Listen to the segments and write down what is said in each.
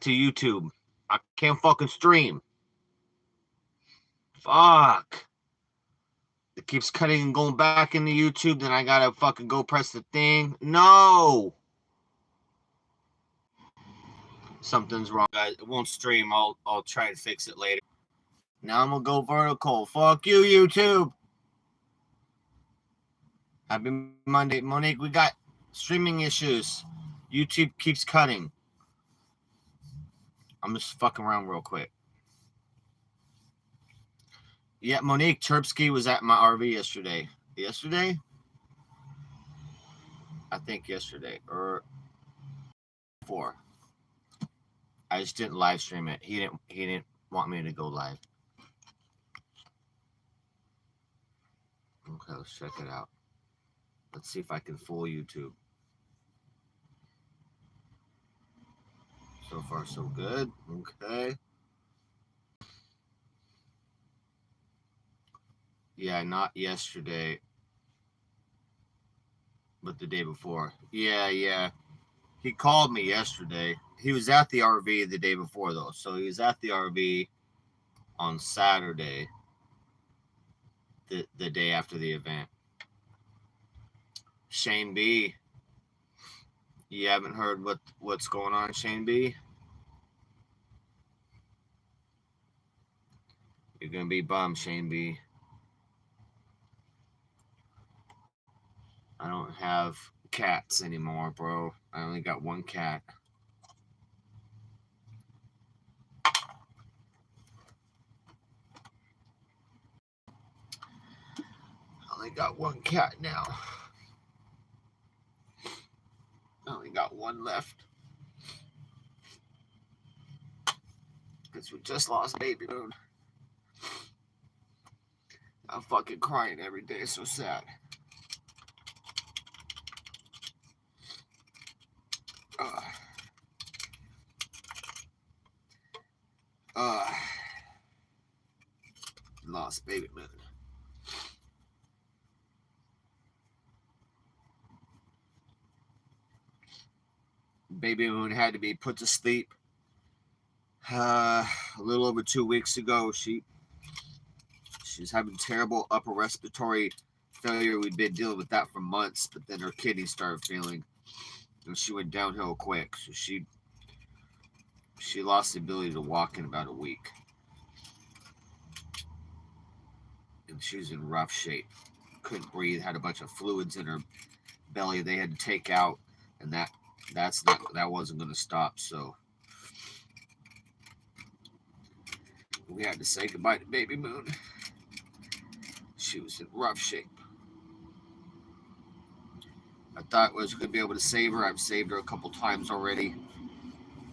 to YouTube. I can't fucking stream. Fuck. It keeps cutting and going back into YouTube. Then I gotta fucking go press the thing. No. Something's wrong, guys. It won't stream. I'll try and fix it later. Now I'm gonna go vertical. Fuck you, YouTube. Happy Monday, Monique. We got streaming issues. YouTube keeps cutting. I'm just fucking around real quick. Yeah, Monique Terpsky was at my RV yesterday. Yesterday? I think yesterday or before. I just didn't live stream it. He didn't want me to go live. Okay, let's check it out. Let's see if I can fool YouTube. So far, so good. Okay. Yeah, not yesterday, but the day before. Yeah. He called me yesterday. He was at the RV the day before, though. So he was at the RV on Saturday, the day after the event. Shane B. You haven't heard what's going on, Shane B? You're going to be bummed, Shane B. I don't have cats anymore, bro. I only got one cat. I only got one cat now. I only got one left. Because we just lost babymoon. I'm fucking crying every day. It's so sad. Lost babymoon. Babymoon had to be put to sleep a little over 2 weeks ago. She's having terrible upper respiratory failure. We'd been dealing with that for months, but then her kidneys started failing, and she went downhill quick. So she lost the ability to walk in about a week, and she was in rough shape. Couldn't breathe. Had a bunch of fluids in her belly they had to take out, and that wasn't going to stop. So we had to say goodbye to babymoon. She was in rough shape. I thought I was going to be able to save her. I've saved her a couple times already.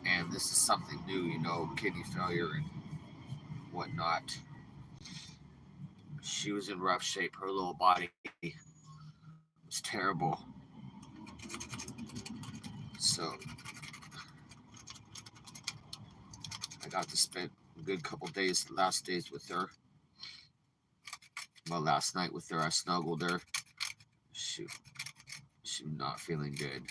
And this is something new, kidney failure and whatnot. She was in rough shape. Her little body was terrible. So I got to spend a good couple last days with her. Well, last night with her, I snuggled her. She's not feeling good.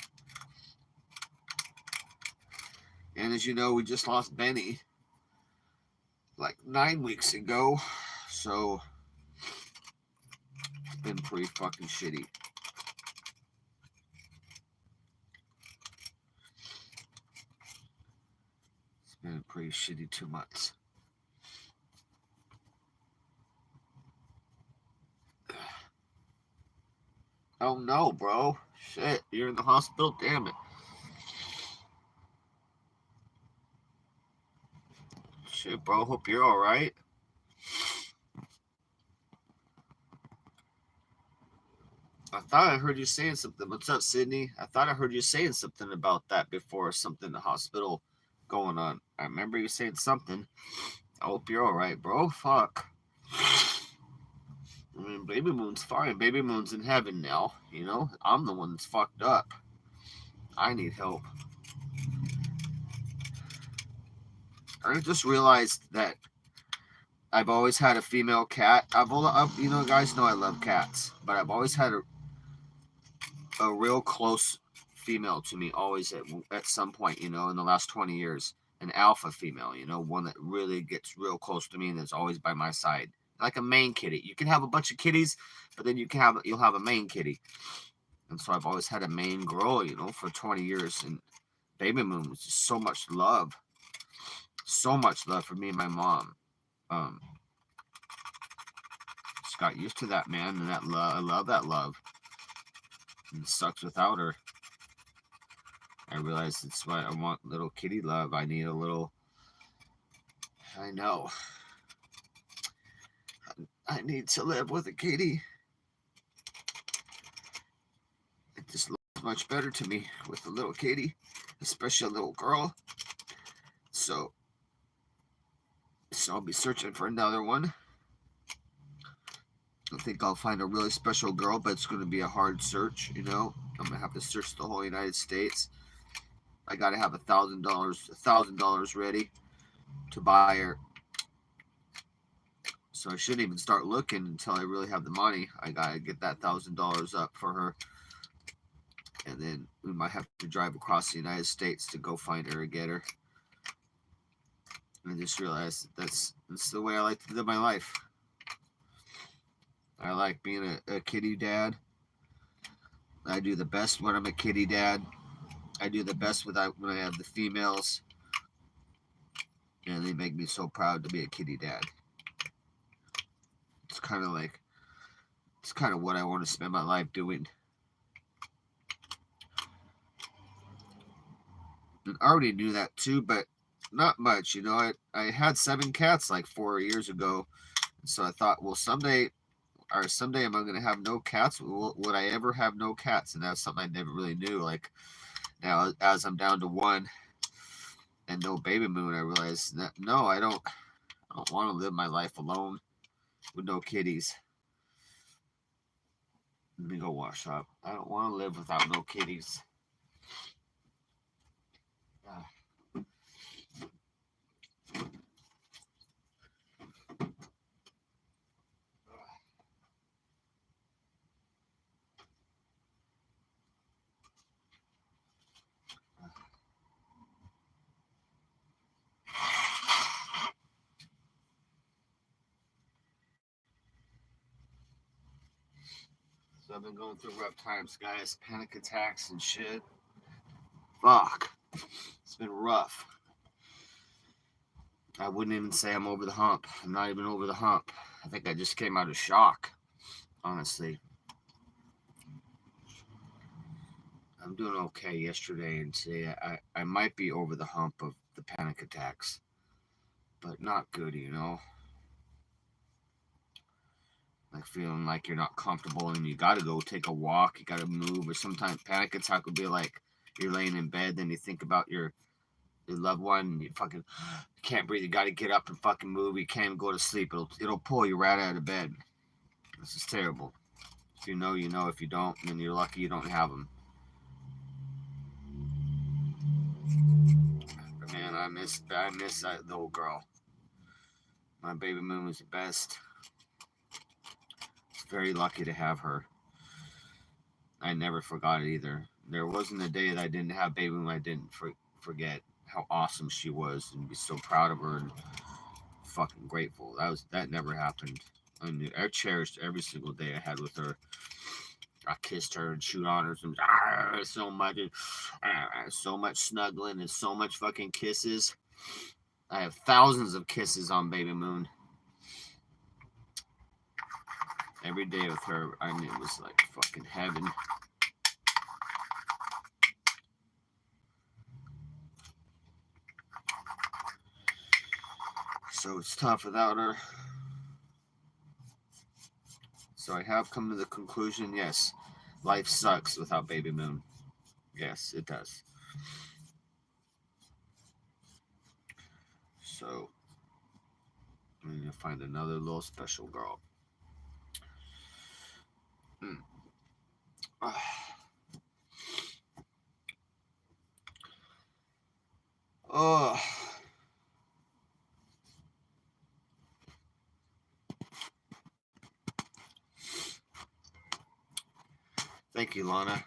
And as you know, we just lost Benny like 9 weeks ago. So it's been pretty fucking shitty. It's been pretty shitty 2 months. Oh no, bro. Shit, you're in the hospital? Damn it. Shit, bro. Hope you're alright. I thought I heard you saying something. What's up, Sydney? I thought I heard you saying something about that before, something in the hospital going on. I remember you saying something. I hope you're alright, bro. Fuck. I mean, babymoon's fine. Babymoon's in heaven now, I'm the one that's fucked up. I need help. I just realized that I've always had a female cat. Guys know I love cats, but I've always had a real close female to me, always at some point, in the last 20 years. an alpha female, one that really gets real close to me and is always by my side. Like a main kitty. You can have a bunch of kitties, but then you'll have a main kitty. And so I've always had a main girl, for 20 years. And Baby Moon was just so much love. So much love for me and my mom. Just got used to that, man, and that love. I love that love. And it sucks without her. I realize it's why I want little kitty love. I need a little. I know. I need to live with a kitty. It just looks much better to me with a little kitty, especially a little girl. So I'll be searching for another one. I think I'll find a really special girl, but it's going to be a hard search, I'm going to have to search the whole United States. I got to have $1,000 ready to buy her. So I shouldn't even start looking until I really have the money. I got to get that $1,000 up for her. And then we might have to drive across the United States to go find her and get her. And I just realized that's the way I like to live my life. I like being a kitty dad. I do the best when I'm a kitty dad. I do the best when I have the females. And they make me so proud to be a kitty dad. It's kind of what I want to spend my life doing. And I already knew that too, but not much. I had 7 cats like 4 years ago. So I thought, well, someday am I going to have no cats? Would I ever have no cats? And that's something I never really knew. Like now, as I'm down to 1 and no Baby Moon, I realize that no, I don't want to live my life alone with no kitties. Let me go wash up. I don't want to live without no kitties. So I've been going through rough times, guys. Panic attacks and shit. Fuck. It's been rough. I wouldn't even say I'm over the hump. I'm not even over the hump. I think I just came out of shock, honestly. I'm doing okay yesterday and today. I might be over the hump of the panic attacks, but not good, Like feeling like you're not comfortable and you gotta go take a walk, you gotta move, or sometimes panic attack would be like you're laying in bed, then you think about your loved one, and you fucking can't breathe, you gotta get up and fucking move, you can't even go to sleep, it'll pull you right out of bed. This is terrible. If you know, you know. If you don't, then you're lucky you don't have them. But man, I miss that little girl. My Baby Moon was the best. Very lucky to have her. I never forgot it either. There wasn't a day that I didn't have Baby Moon I didn't forget how awesome she was and be so proud of her and fucking grateful. That never happened. I cherished every single day I had with her. I kissed her and chewed on her so much snuggling and so much fucking kisses. I have thousands of kisses on Baby Moon. Every day with her, I mean, it was like fucking heaven. So it's tough without her. So I have come to the conclusion, yes, life sucks without Baby Moon. Yes, it does. So I'm going to find another little special girl. Oh. Thank you, Lana.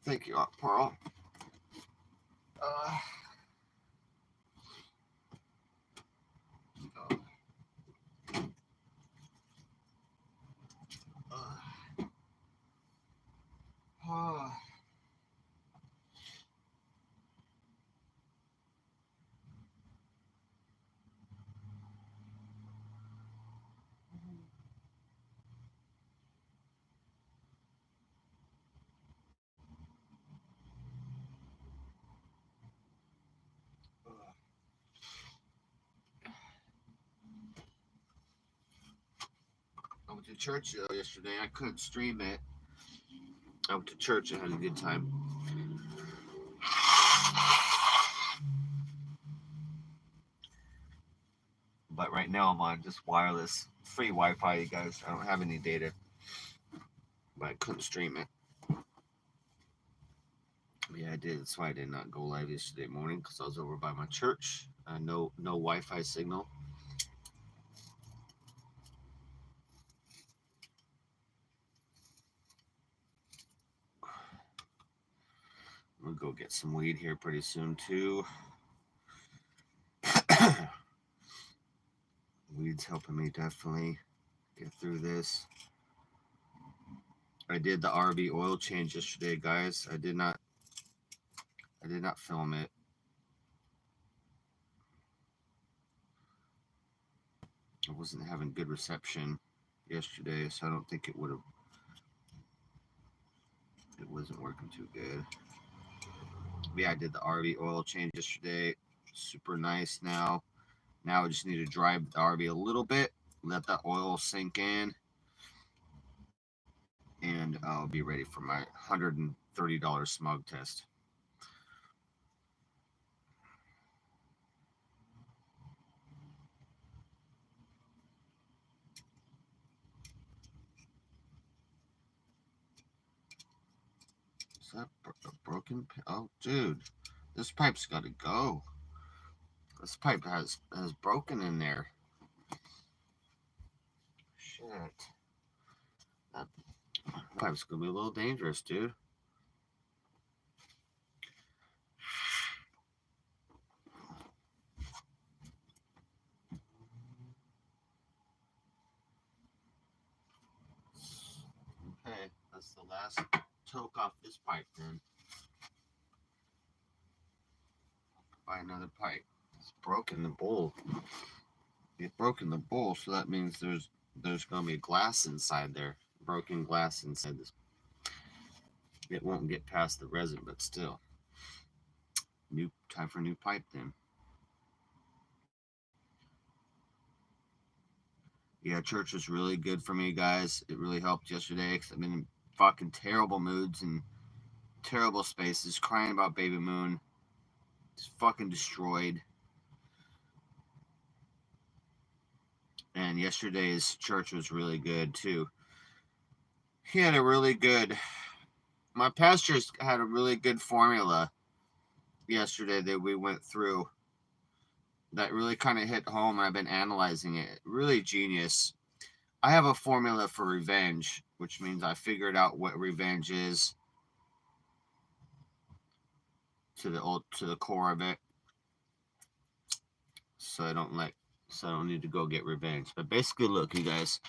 Thank you, Aunt Pearl. Uh, uh, I went to church yesterday. I couldn't stream it. I went to church. I had a good time. But right now I'm on just wireless, free Wi-Fi, you guys. I don't have any data, but I couldn't stream it. Yeah, I did. That's why I did not go live yesterday morning because I was over by my church. No Wi-Fi signal. I'm gonna go get some weed here pretty soon too. Weed's helping me definitely get through this. I did the RV oil change yesterday, guys. I did not film it. I wasn't having good reception yesterday, so I don't think it would have. It wasn't working too good. But yeah, I did the RV oil change yesterday. Super nice now. Now I just need to drive the RV a little bit, let that oil sink in, and I'll be ready for my $130 smog test. Is that a broken? Oh, dude, this pipe's got to go. This pipe has broken in there. Shit. That pipe's gonna be a little dangerous, dude. Okay, that's the last toke off this pipe then. Buy another pipe. It's broken the bowl. It's broken the bowl, so that means there's gonna be glass inside there. Broken glass inside this. It won't get past the resin, but still. New time for new pipe then. Yeah, church was really good for me, guys. It really helped yesterday because I've been in fucking terrible moods and terrible spaces, crying about Baby Moon. Just fucking destroyed. And yesterday's church was really good too. He had a really good. My pastors had a really good formula yesterday that we went through that really kind of hit home. I've been analyzing it. Really genius. I have a formula for revenge, which means I figured out what revenge is to the core of it. So I don't need to go get revenge. But basically, look, you guys,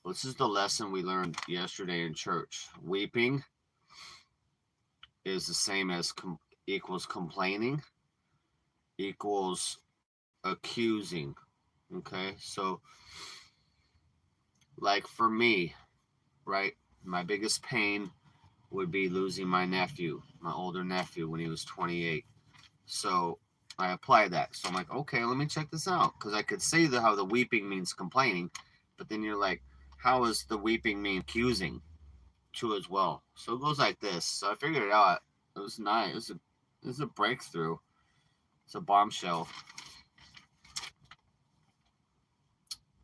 this is the lesson we learned yesterday in church. Weeping is the same as equals complaining equals accusing. Okay, so like for me, right, my biggest pain would be losing my nephew, my older nephew, when he was 28. So I applied that. So I'm like, okay, let me check this out, because I could say how the weeping means complaining, but then you're like, how is the weeping mean accusing too as well? So it goes like this. So I figured it out. It was nice. It was a breakthrough. It's a bombshell.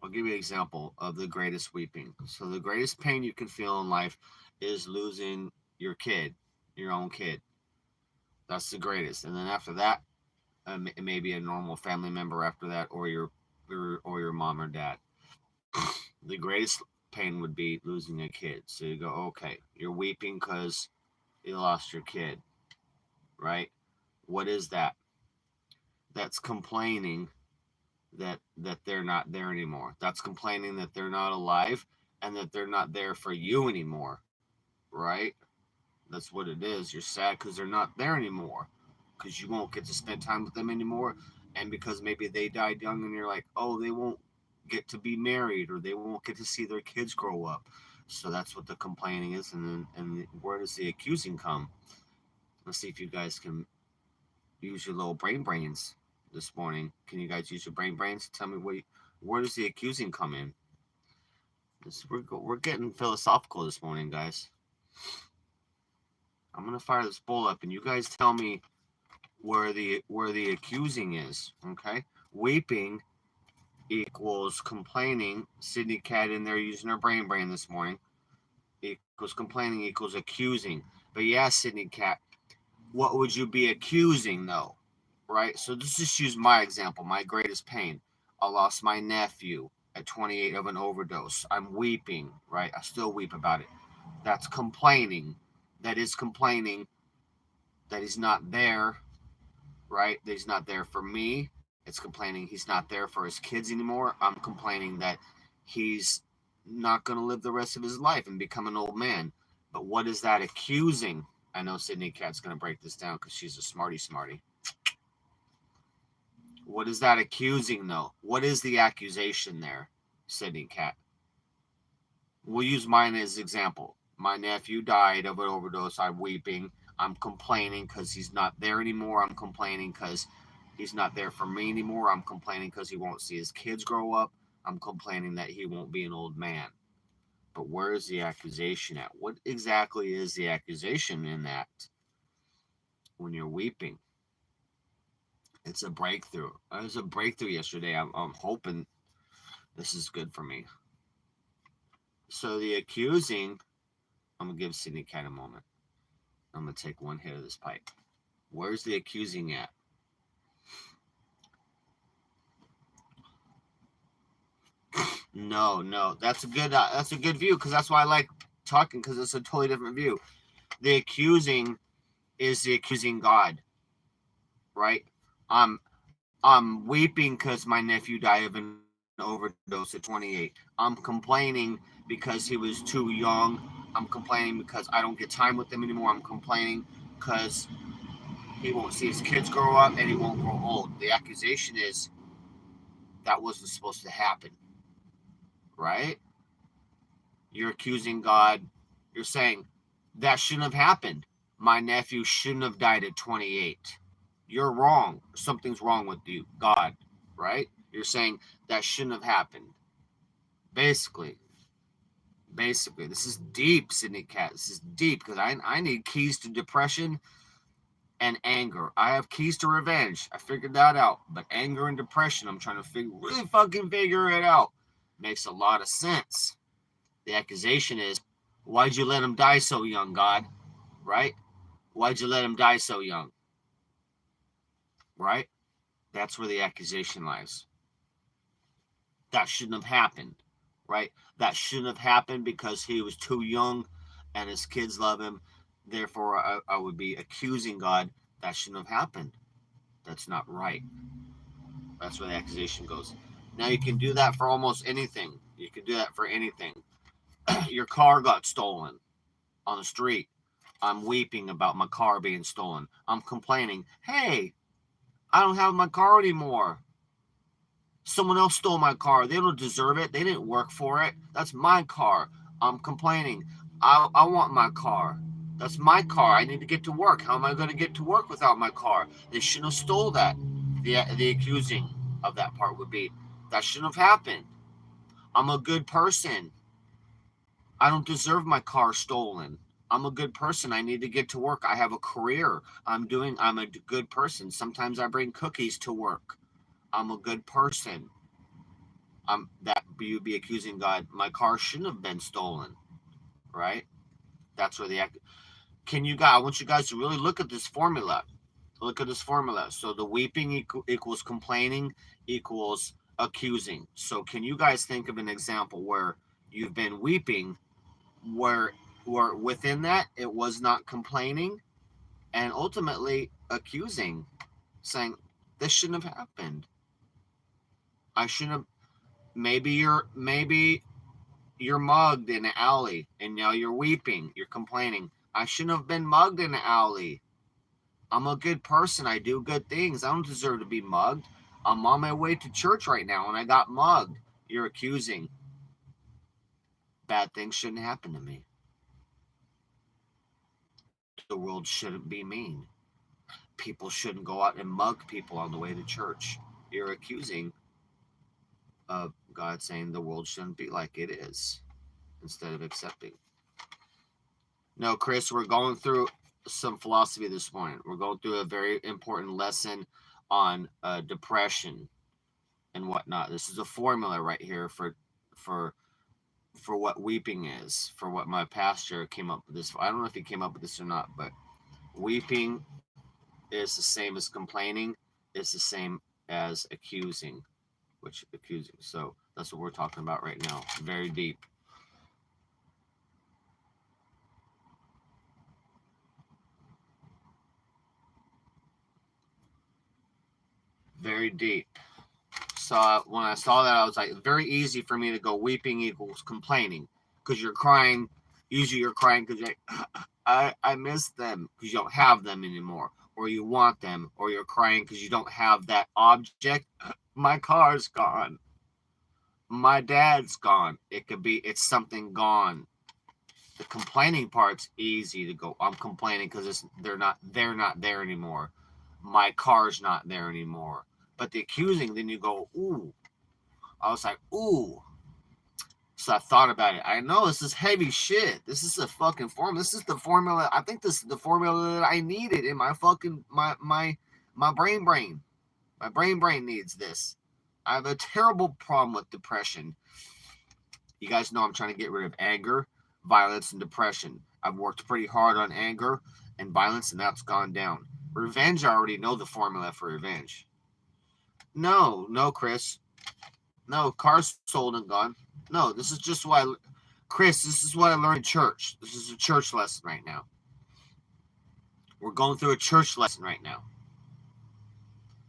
I'll give you an example of the greatest weeping. So the greatest pain you can feel in life is losing your kid, your own kid. That's the greatest. And then after that, maybe a normal family member after that, or your mom or dad. The greatest pain would be losing a kid. So you go, okay, you're weeping because you lost your kid, right? What is that? That's complaining that they're not there anymore. That's complaining that they're not alive and that they're not there for you anymore, right? That's what it is. You're sad because they're not there anymore, because you won't get to spend time with them anymore, and because maybe they died young, and you're like, oh, they won't get to be married, or they won't get to see their kids grow up. So that's what the complaining is, and where does the accusing come? Let's see if you guys can use your little brains this morning. Can you guys use your brains? Tell me where does the accusing come in? We're getting philosophical this morning, guys. I'm gonna fire this bowl up, and you guys tell me where the accusing is. Okay, weeping equals complaining. Sydney Cat in there using her brain this morning equals complaining equals accusing. But yeah, Sydney Cat, what would you be accusing though? Right. So let's just use my example. My greatest pain. I lost my nephew at 28 of an overdose. I'm weeping. Right. I still weep about it. That's complaining. That is complaining that he's not there, right? That he's not there for me. It's complaining he's not there for his kids anymore. I'm complaining that he's not going to live the rest of his life and become an old man. But what is that accusing? I know Sydney Cat's going to break this down because she's a smarty. What is that accusing, though? What is the accusation there, Sydney Cat? We'll use mine as example. My nephew died of an overdose. I'm weeping. I'm complaining because he's not there anymore. I'm complaining because he's not there for me anymore. I'm complaining because he won't see his kids grow up. I'm complaining that he won't be an old man. But where is the accusation at? What exactly is the accusation in that when you're weeping? It's a breakthrough. It was a breakthrough yesterday. I'm hoping this is good for me. So the accusing, I'm going to give Sydney Cat a moment. I'm going to take one hit of this pipe. Where's the accusing at? No. That's a good view, because that's why I like talking, because it's a totally different view. The accusing is the accusing God, right? I'm weeping because my nephew died of an overdose at 28. I'm complaining because he was too young. I'm complaining because I don't get time with him anymore. I'm complaining because he won't see his kids grow up and he won't grow old. The accusation is that wasn't supposed to happen, right? You're accusing God. You're saying that shouldn't have happened. My nephew shouldn't have died at 28. You're wrong. Something's wrong with you, God, right? You're saying that shouldn't have happened. Basically, this is deep, Sydney Cat. This is deep, because I need keys to depression and anger. I have keys to revenge. I figured that out. But anger and depression, I'm trying to really fucking figure it out. Makes a lot of sense. The accusation is, why'd you let him die so young, God? Right? Why'd you let him die so young? Right? That's where the accusation lies. That shouldn't have happened. Right? That shouldn't have happened because he was too young and his kids love him. Therefore, I would be accusing God. That shouldn't have happened. That's not right. That's where the accusation goes. Now, you can do that for almost anything. You can do that for anything. Your car got stolen on the street. I'm weeping about my car being stolen. I'm complaining, hey, I don't have my car anymore. Someone else stole my car. They don't deserve it. They didn't work for it. That's my car. I'm complaining. I want my car. That's my car. I need to get to work. How am I going to get to work without my car? They shouldn't have stole that. The accusing of that part would be, that shouldn't have happened. I'm a good person. I don't deserve my car stolen. I'm a good person. I need to get to work. I have a career. I'm a good person. Sometimes I bring cookies to work. I'm a good person. That you'd be accusing God. My car shouldn't have been stolen, right? That's where I want you guys to really look at this formula. Look at this formula. So the weeping equals complaining equals accusing. So can you guys think of an example where You've been weeping where within that it was not complaining and ultimately accusing, saying, this shouldn't have happened. I shouldn't have. Maybe you're mugged in an alley and now you're weeping, you're complaining. I shouldn't have been mugged in an alley. I'm a good person. I do good things. I don't deserve to be mugged. I'm on my way to church right now and I got mugged. You're accusing. Bad things shouldn't happen to me. The world shouldn't be mean. People shouldn't go out and mug people on the way to church. You're accusing of God, saying the world shouldn't be like it is instead of accepting. No, Chris, we're going through some philosophy this morning. We're going through a very important lesson on depression and whatnot. This is a formula right here for what weeping is, for what my pastor came up with this. I don't know if he came up with this or not, but weeping is the same as complaining, is the same as accusing, So that's what we're talking about right now. Very deep. Very deep. So when I saw that, I was like, it's very easy for me to go weeping equals complaining, because you're crying. Usually you're crying because I miss them, because you don't have them anymore, or you want them, or you're crying because you don't have that object. My car's gone. My dad's gone. It's something gone. The complaining part's easy to go. I'm complaining because they're not there anymore. My car's not there anymore. But the accusing, then you go, ooh. I was like, ooh. So I thought about it. I know this is heavy shit. This is a fucking formula. This is the formula. I think this is the formula that I needed in my fucking my brain. My brain needs this. I have a terrible problem with depression. You guys know I'm trying to get rid of anger, violence, and depression. I've worked pretty hard on anger and violence, and that's gone down. Revenge, I already know the formula for revenge. No, Chris. No, car's sold and gone. No, this is just Chris, this is what I learned in church. This is a church lesson right now. We're going through a church lesson right now.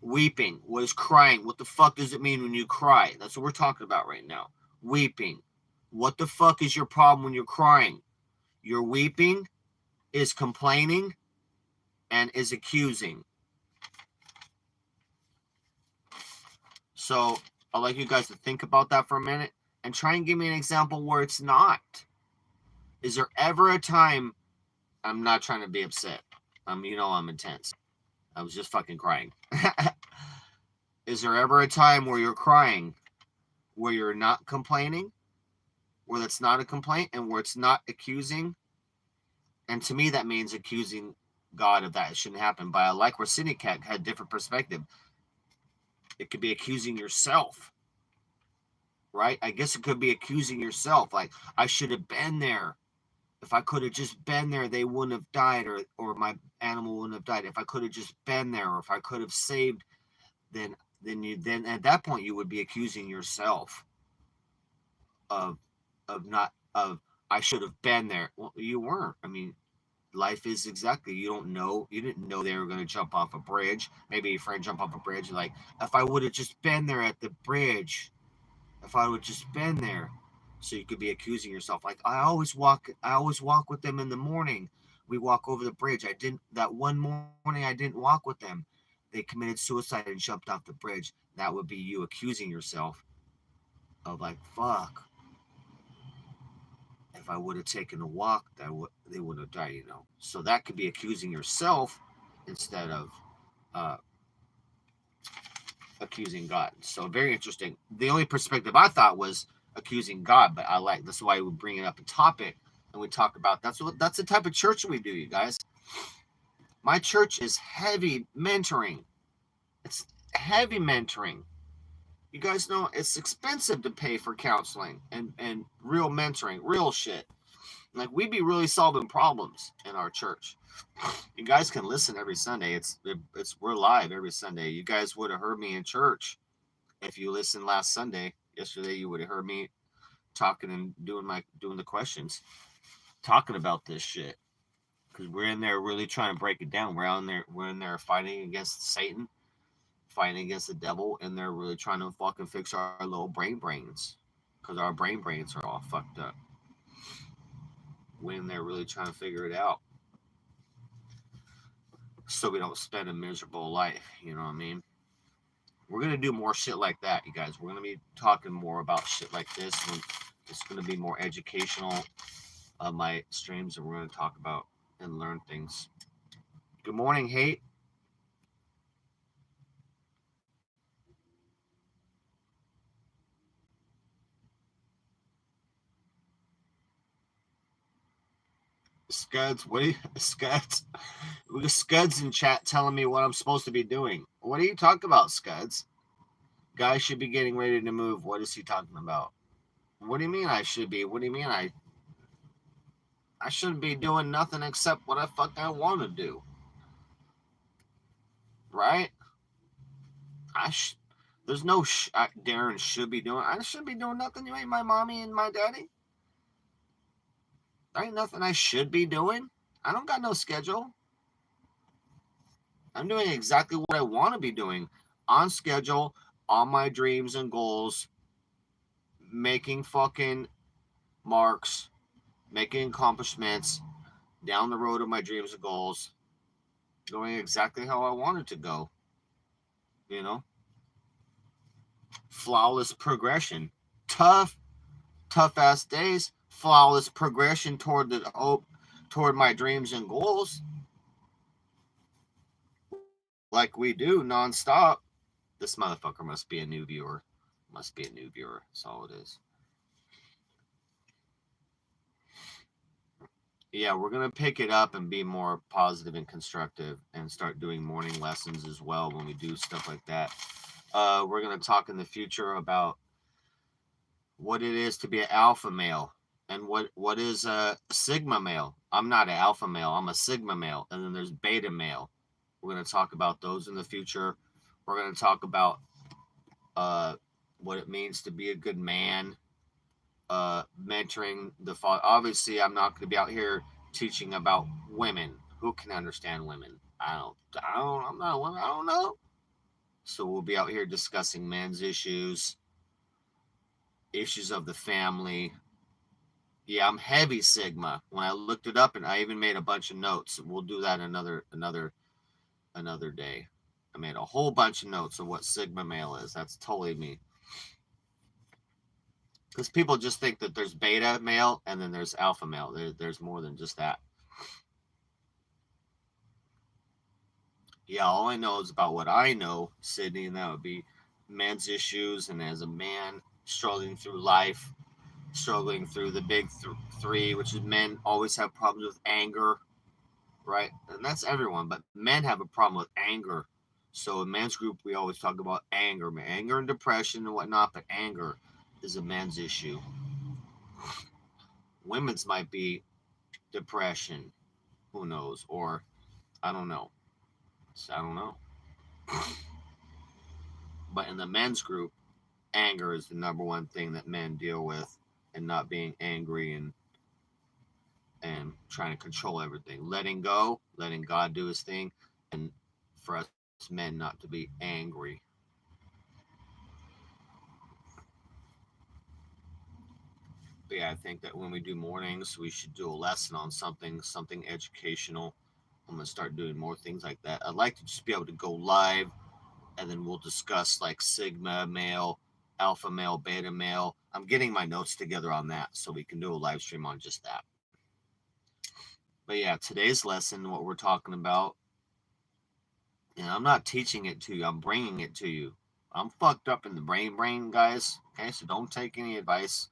Weeping. What is crying? What the fuck does it mean when you cry? That's what we're talking about right now. Weeping. What the fuck is your problem when you're crying? Your weeping is complaining and is accusing. So I'd like you guys to think about that for a minute and try and give me an example where it's not. Is there ever a time? I'm not trying to be upset. I'm intense. I was just fucking crying. Is there ever a time where you're crying, where you're not complaining, where that's not a complaint, and where it's not accusing? And to me, that means accusing God of that. It shouldn't happen. But I like where Cynicat had a different perspective. It could be accusing yourself, right? I guess it could be accusing yourself. Like, I should have been there. If I could have just been there, they wouldn't have died, or my animal wouldn't have died. If I could have just been there, or if I could have saved, then at that point you would be accusing yourself of I should have been there. Well, you weren't. I mean, life is exactly, you didn't know they were going to jump off a bridge. Maybe your friend jump off a bridge. You're like, if I would have just been there at the bridge, if I would have just been there. So you could be accusing yourself, like, I always walk with them in the morning. We walk over the bridge. That one morning I didn't walk with them. They committed suicide and jumped off the bridge. That would be you accusing yourself of, like, fuck, if I would have taken a walk, they would have died, So that could be accusing yourself instead of accusing God. So very interesting. The only perspective I thought was accusing God, but that's why we bring it up a topic and we talk about that's the type of church we do, you guys. My church is heavy mentoring. It's heavy mentoring. You guys know it's expensive to pay for counseling and real mentoring, real shit. Like, we be really solving problems in our church. You guys can listen every Sunday. We're live every Sunday. You guys would have heard me in church if you listened last Sunday. Yesterday, you would have heard me talking and doing the questions, talking about this shit. Because we're in there really trying to break it down. We're in there fighting against Satan, fighting against the devil, and they're really trying to fucking fix our little brains. Because our brains are all fucked up. We're in there really trying to figure it out. So we don't spend a miserable life, you know what I mean? We're gonna do more shit like that, you guys. We're gonna be talking more about shit like this. It's gonna be more educational of my streams, and we're gonna talk about and learn things. Good morning, Hate. Scuds, what are you, Scuds? Scuds in chat telling me what I'm supposed to be doing. What are you talking about, Scuds? Guys should be getting ready to move. What is he talking about? What do you mean I should be? What do you mean I shouldn't be doing nothing except what I want to do? Right? There's no Darren should be doing. I should be doing nothing. You ain't my mommy and my daddy. There ain't nothing I should be doing. I don't got no schedule. I'm doing exactly what I want to be doing, on schedule, on my dreams and goals, making fucking marks, making accomplishments down the road of my dreams and goals, going exactly how I wanted to go. You know? Flawless progression. Tough ass days, flawless progression toward my dreams and goals. Like we do nonstop. This motherfucker must be a new viewer. That's all it is. Yeah, we're going to pick it up and be more positive and constructive and start doing morning lessons as well when we do stuff like that. We're going to talk in the future about what it is to be an alpha male and what is a sigma male. I'm not an alpha male. I'm a sigma male. And then there's beta male. We're going to talk about those in the future. We're going to talk about what it means to be a good man, mentoring the father. Obviously, I'm not going to be out here teaching about women. Who can understand women? I'm not a woman. I don't know. So we'll be out here discussing men's issues of the family. Yeah, I'm heavy sigma. When I looked it up, and I even made a bunch of notes. We'll do that another day. I made a whole bunch of notes of what sigma male is. That's totally me. Because people just think that there's beta male and then there's alpha male. There's more than just that. Yeah, all I know is about what I know, Sydney, and that would be men's issues. And as a man struggling through life, struggling through the big three, which is men always have problems with anger, right? And that's everyone, but men have a problem with anger. So in men's group, we always talk about anger and depression and whatnot, but anger is a men's issue. Women's might be depression, who knows, or I don't know. But in the men's group, anger is the number one thing that men deal with, and not being angry and trying to control everything, letting go, letting God do his thing, and for us men not to be angry. But yeah, I think that when we do mornings, we should do a lesson on something educational. I'm gonna start doing more things like that. I'd like to just be able to go live, and then we'll discuss like sigma male, alpha male, beta male. I'm getting my notes together on that so we can do a live stream on just that. But yeah, today's lesson, what we're talking about, and I'm not teaching it to you, I'm bringing it to you. I'm fucked up in the brain, guys. Okay, so don't take any advice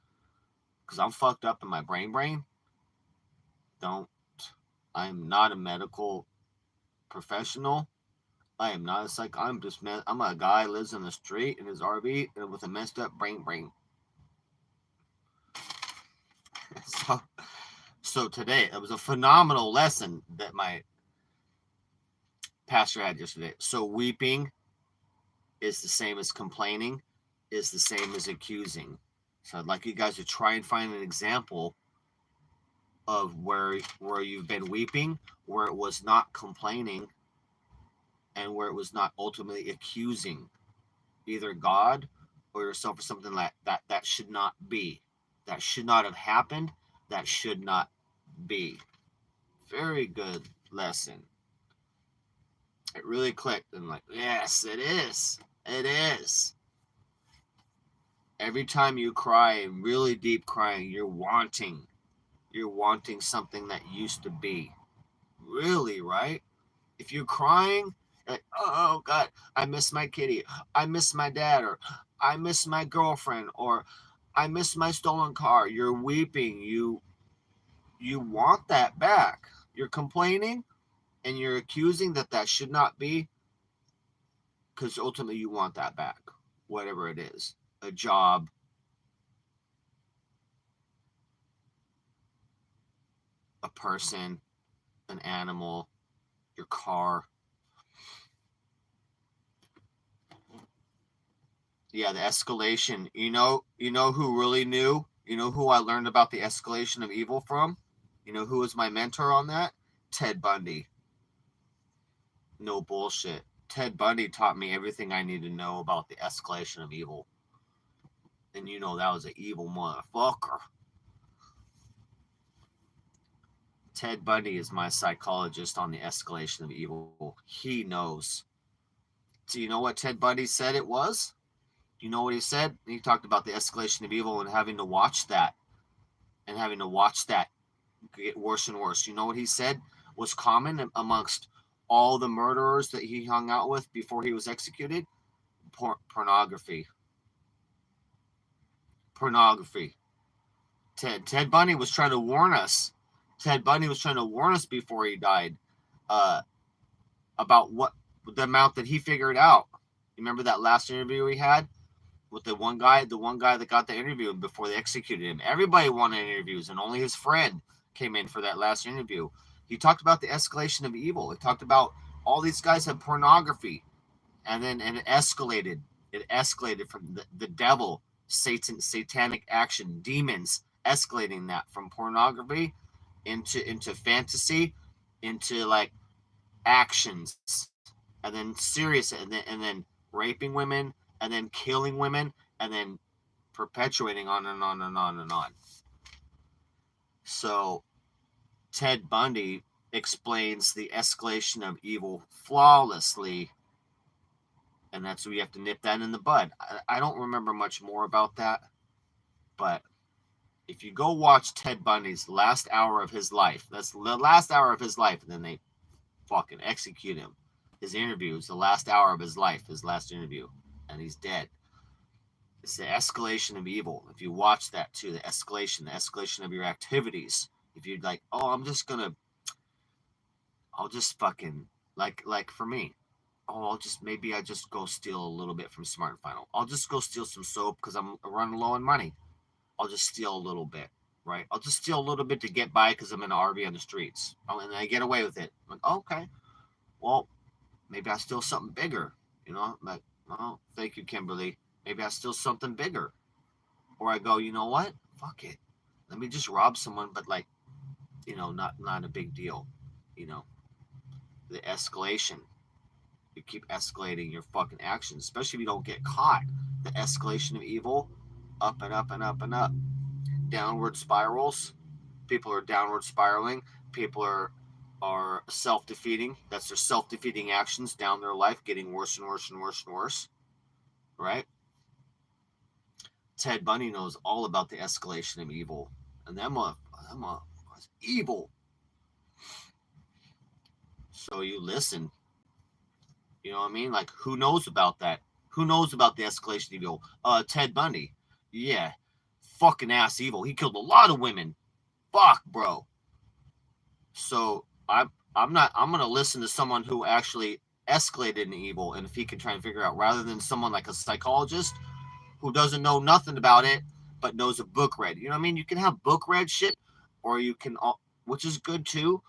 because I'm fucked up in my brain. Don't. I'm not a medical professional. I am not a psych. I'm a guy who lives in the street in his RV and with a messed up brain. So today, it was a phenomenal lesson that my pastor had yesterday. So weeping is the same as complaining, is the same as accusing. So I'd like you guys to try and find an example of where you've been weeping, where it was not complaining, and where it was not ultimately accusing either God or yourself for something like that should not be. That should not have happened. That should not be. Very good lesson. It really clicked and like, yes, it is. It is. Every time you cry, really deep crying, you're wanting something that used to be. Really, right? If you're crying, like, oh God, I miss my kitty, I miss my dad, or I miss my girlfriend, or I miss my stolen car. You're weeping. You want that back. You're complaining and you're accusing that should not be, because ultimately you want that back, whatever it is. A job, a person, an animal, your car. Yeah, the escalation. You know who really knew? You know who I learned about the escalation of evil from? You know who was my mentor on that? Ted Bundy. No bullshit. Ted Bundy taught me everything I need to know about the escalation of evil. And that was an evil motherfucker. Ted Bundy is my psychologist on the escalation of evil. He knows. Do you know what Ted Bundy said it was? You know what he said? He talked about the escalation of evil and having to watch that get worse and worse. You know what he said was common amongst all the murderers that he hung out with before he was executed? Pornography. Pornography. Ted Bundy was trying to warn us. Ted Bundy was trying to warn us before he died uh, about what the amount that he figured out. You remember that last interview we had with the one guy that got the interview before they executed him? Everybody wanted interviews, and only his friend came in for that last interview. He talked about the escalation of evil. He talked about all these guys had pornography, and it escalated. It escalated from the devil, satanic action, demons, escalating that from pornography into fantasy, into like actions, and then serious, and then raping women, and then killing women, and then perpetuating on and on and on and on. So Ted Bundy explains the escalation of evil flawlessly, and that's we have to nip that in the bud. I don't remember much more about that, but if you go watch Ted Bundy's last hour of his life, that's the last hour of his life, and then they fucking execute him. His interview is the last hour of his life, his last interview, and he's dead. It's the escalation of evil. If you watch that too, the escalation of your activities. If you're like, oh, I'll just fucking like for me. Oh, maybe I just go steal a little bit from Smart and Final. I'll just go steal some soap because I'm running low on money. I'll just steal a little bit, right? I'll just steal a little bit to get by because I'm in an RV on the streets. And I get away with it. I'm like, oh, okay. Well, maybe I steal something bigger. Like, oh, thank you, Kimberly. Maybe I steal something bigger. Or I go, you know what? Fuck it. Let me just rob someone, but like, not a big deal. The escalation. You keep escalating your fucking actions, especially if you don't get caught. The escalation of evil, up and up and up and up. Downward spirals. People are downward spiraling. People are self-defeating. That's their self-defeating actions down their life, getting worse and worse and worse and worse. Right? Ted Bundy knows all about the escalation of evil. And that motherfucker was evil. So you listen. You know what I mean? Like, who knows about that? Who knows about the escalation of evil? Ted Bundy. Yeah. Fucking ass evil. He killed a lot of women. Fuck, bro. So I'm gonna listen to someone who actually escalated in evil, and if he can try and figure out, rather than someone like a psychologist who doesn't know nothing about it but knows a book read. You know what I mean? You can have book read shit, or you can, which is good too.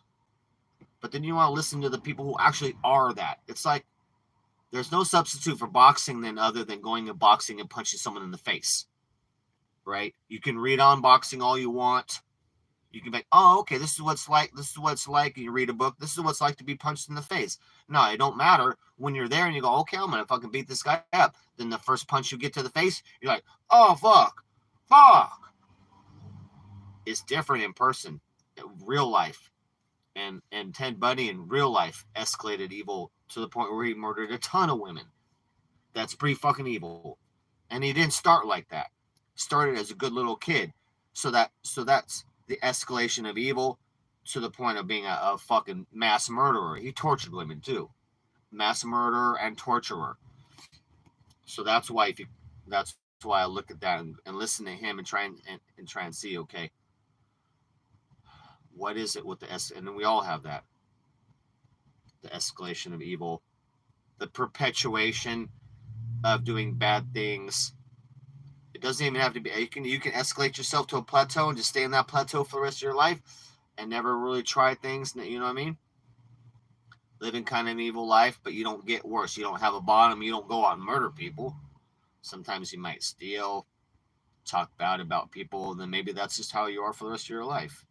But then you want to listen to the people who actually are that. It's like there's no substitute for boxing other than going and boxing and punching someone in the face. right? You can read unboxing all you want. You can be like, oh, okay, this is what it's like. This is what it's like. And you read a book. This is what it's like to be punched in the face. No, it don't matter when you're there and you go, okay, I'm gonna fucking beat this guy up. Then the first punch you get to the face, you're like, oh fuck. It's different in person, real life. And Ted Bundy in real life escalated evil to the point where he murdered a ton of women. That's pretty fucking evil. And he didn't start like that. Started as a good little kid. So that's the escalation of evil to the point of being a fucking mass murderer. He tortured women too. Mass murderer and torturer. So that's why I look at that and listen to him and try and see, okay, what is it with and then we all have that. The escalation of evil, the perpetuation of doing bad things. It doesn't even have to be. You can escalate yourself to a plateau and just stay in that plateau for the rest of your life, and never really try things. You know what I mean? Living kind of an evil life, but you don't get worse. You don't have a bottom. You don't go out and murder people. Sometimes you might steal, talk bad about people, and then maybe that's just how you are for the rest of your life.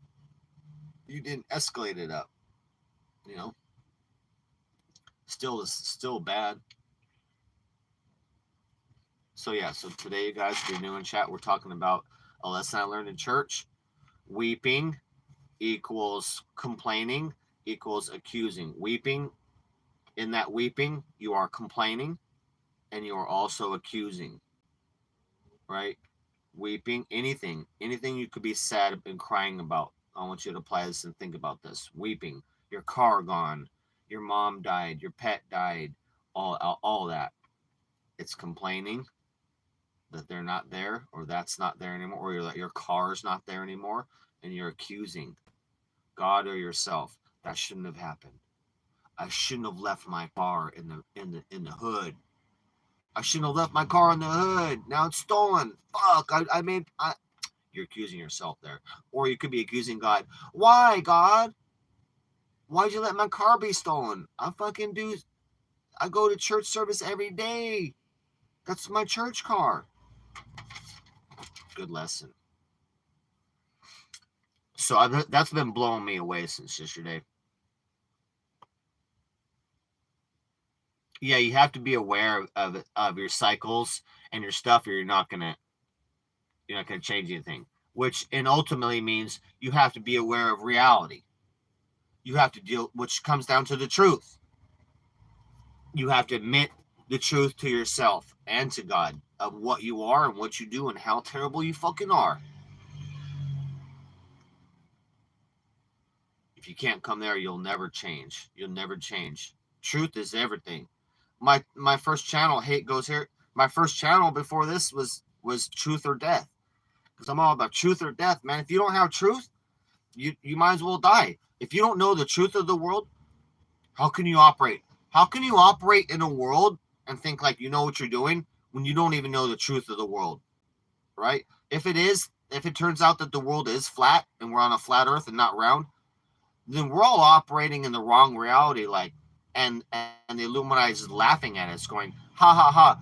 You didn't escalate it up. You know, still bad. So yeah, so today, you guys, if you're new in chat, we're talking about a lesson I learned in church. Weeping equals complaining equals accusing. Weeping, in that weeping, you are complaining and you are also accusing, right? Weeping, anything you could be sad and crying about. I want you to apply this and think about this. Weeping, your car gone, your mom died, your pet died, all that. It's complaining that they're not there, or that's not there anymore, or that your car's not there anymore, and you're accusing God or yourself. That shouldn't have happened. I shouldn't have left my car in the hood. I shouldn't have left my car in the hood. Now it's stolen. Fuck. You're accusing yourself there. Or you could be accusing God. Why, God? Why'd you let my car be stolen? I go to church service every day. That's my church car. Good lesson. So that's been blowing me away since yesterday. Yeah, you have to be aware of your cycles and your stuff, or you're not gonna change anything. Which ultimately means you have to be aware of reality. You have to which comes down to the truth. You have to admit the truth to yourself and to God of what you are and what you do and how terrible you fucking are. If you can't come there, you'll never change. You'll never change. Truth is everything. My first channel, Hate Goes Here. My first channel before this was Truth or Death. Because I'm all about truth or death, man. If you don't have truth, you might as well die. If you don't know the truth of the world, how can you operate? How can you operate in a world and think like you know what you're doing when you don't even know the truth of the world, right? If it turns out that the world is flat and we're on a flat earth and not round, then we're all operating in the wrong reality, and the Illuminati is laughing at us, going, ha ha ha.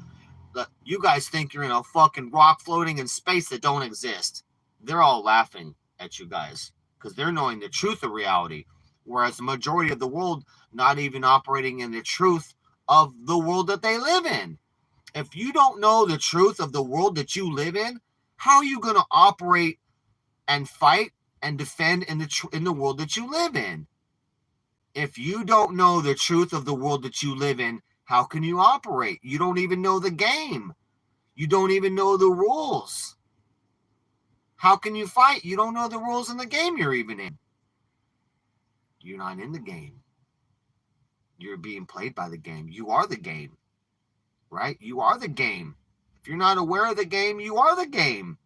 You guys think you're in a fucking rock floating in space that don't exist. They're all laughing at you guys because they're knowing the truth of reality, whereas the majority of the world not even operating in the truth of the world that they live in. If you don't know the truth of the world that you live in, how are you going to operate and fight and defend in the world that you live in? If you don't know the truth of the world that you live in, how can you operate? You don't even know the game. You don't even know the rules. How can you fight? You don't know the rules in the game you're even in. You're not in the game. You're being played by the game. You are the game, right? You are the game. If you're not aware of the game, you are the game.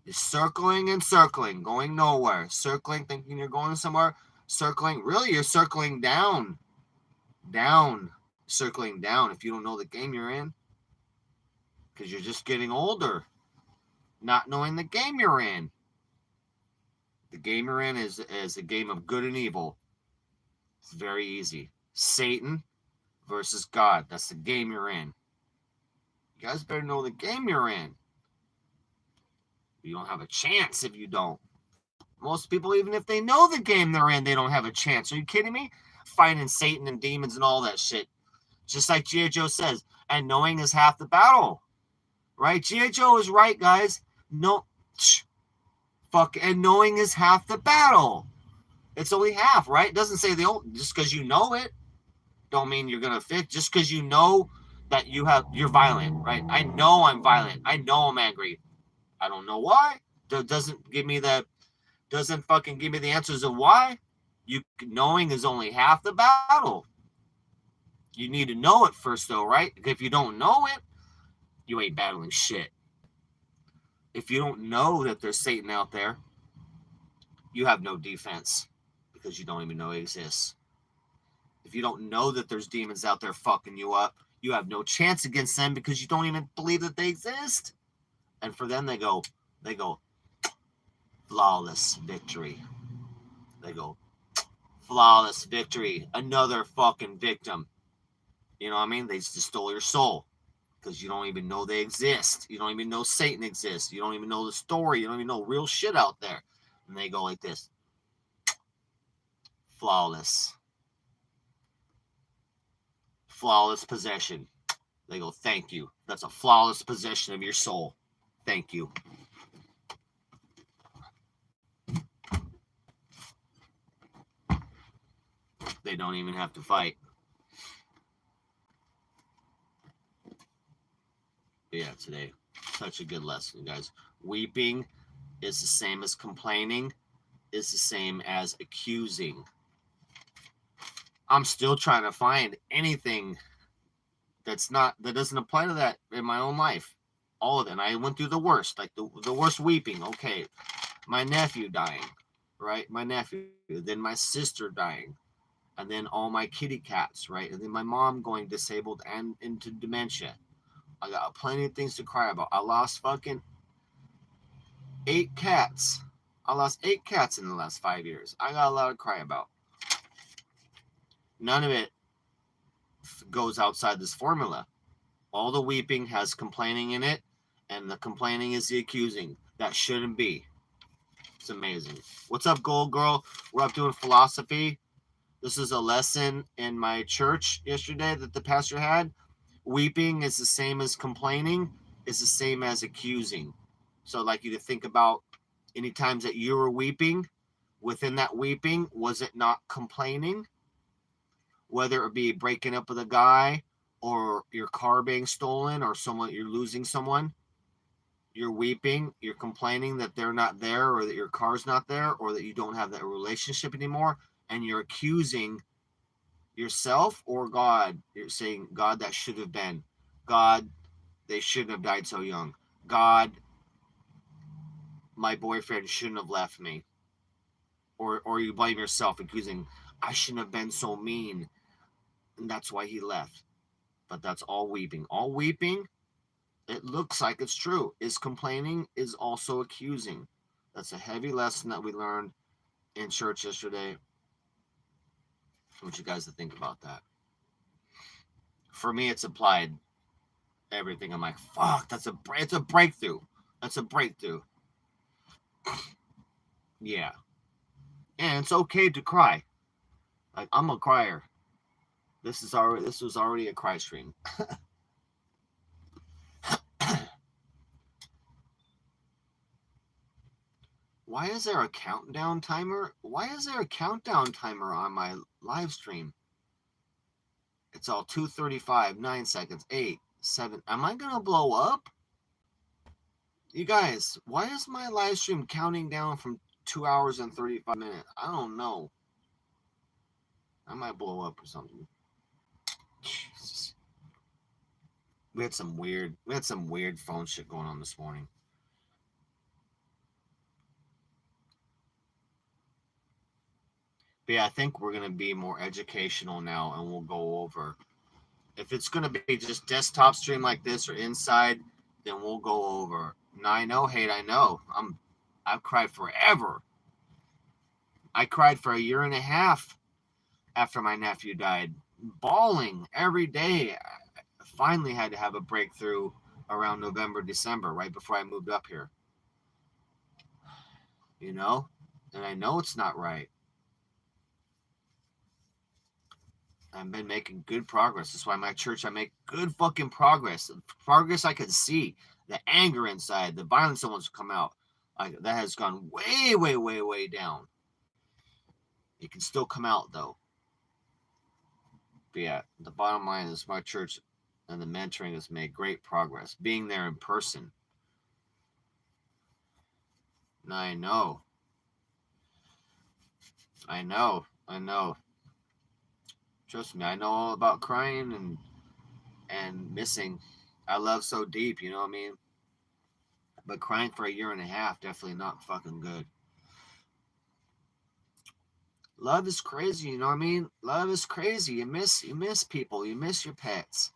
You're circling and circling, going nowhere. Circling, thinking you're going somewhere. Circling, really, you're circling down. Circling down if you don't know the game you're in. Because you're just getting older. Not knowing the game you're in. The game you're in is a game of good and evil. It's very easy. Satan versus God. That's the game you're in. You guys better know the game you're in. You don't have a chance if you don't. Most people, even if they know the game they're in, they don't have a chance. Are you kidding me? Fighting Satan and demons and all that shit. Just like G.I. Joe says, and knowing is half the battle. Right? G.I. Joe is right, guys. No, and knowing is half the battle. It's only half, right? It doesn't say just because you know it, don't mean you're gonna fix. Just because you know that you're violent, right? I know I'm violent. I know I'm angry. I don't know why. Doesn't fucking give me the answers of why. Knowing is only half the battle. You need to know it first, though, right? If you don't know it, you ain't battling shit. If you don't know that there's Satan out there, you have no defense because you don't even know it exists. If you don't know that there's demons out there fucking you up, you have no chance against them because you don't even believe that they exist. And for them, they go, flawless victory. They go, flawless victory. Another fucking victim. You know what I mean? They just stole your soul because you don't even know they exist. You don't even know Satan exists. You don't even know the story. You don't even know real shit out there. And they go like this. Flawless. Flawless possession. They go, thank you. That's a flawless possession of your soul. Thank you. They don't even have to fight. But yeah, today, such a good lesson, guys. Weeping is the same as complaining, is the same as accusing. I'm still trying to find anything that doesn't apply to that in my own life. All of it. And I went through the worst, like the worst weeping. Okay, my nephew dying, right? My nephew, then my sister dying, and then all my kitty cats, right? And then my mom going disabled and into dementia. I got plenty of things to cry about. I lost fucking 8 cats. I lost 8 cats in the last 5 years. I got a lot to cry about. None of it goes outside this formula. All the weeping has complaining in it, and the complaining is the accusing. That shouldn't be. It's amazing. What's up, Gold Girl? We're up doing philosophy. This is a lesson in my church yesterday that the pastor had. Weeping is the same as complaining, is the same as accusing. So I'd like you to think about any times that you were weeping. Within that weeping, was it not complaining? Whether it be breaking up with a guy, or your car being stolen, or you're losing someone, you're weeping, you're complaining that they're not there, or that your car's not there, or that you don't have that relationship anymore, and you're accusing yourself or God. You're saying, God, that should have been. God, they shouldn't have died so young. God, my boyfriend shouldn't have left me. Or you blame yourself, accusing, I shouldn't have been so mean, and that's why he left. But that's all weeping. All weeping, it looks like it's true, is complaining, is also accusing. That's a heavy lesson that we learned in church yesterday. I want you guys to think about that. For me, it's applied everything. I'm like, fuck, it's a breakthrough. That's a breakthrough. Yeah. And it's okay to cry. Like, I'm a crier. This was already a cry stream. Why is there a countdown timer? Why is there a countdown timer on my live stream? It's all 2:35, 9 seconds, 8, 7. Am I going to blow up? You guys, why is my live stream counting down from 2 hours and 35 minutes? I don't know. I might blow up or something. Jesus. We had some weird phone shit going on this morning. But yeah, I think we're going to be more educational now, and we'll go over. If it's going to be just desktop stream like this or inside, then we'll go over. Now, I know, hate, I know. I've cried forever. I cried for 1.5 years after my nephew died, bawling every day. I finally had to have a breakthrough around November, December, right before I moved up here. you know? And I know it's not right. I've been making good progress. That's why my church, I make good fucking progress. Progress I can see. The anger inside, the violence that wants to come out, that has gone way, way, way, way down. It can still come out though. But yeah, the bottom line is my church and the mentoring has made great progress. Being there in person. I know. I know. I know. Trust me, I know all about crying and missing. I love so deep, you know what I mean? But crying for a year and a half, definitely not fucking good. Love is crazy, you know what I mean? Love is crazy. You miss people, you miss your pets.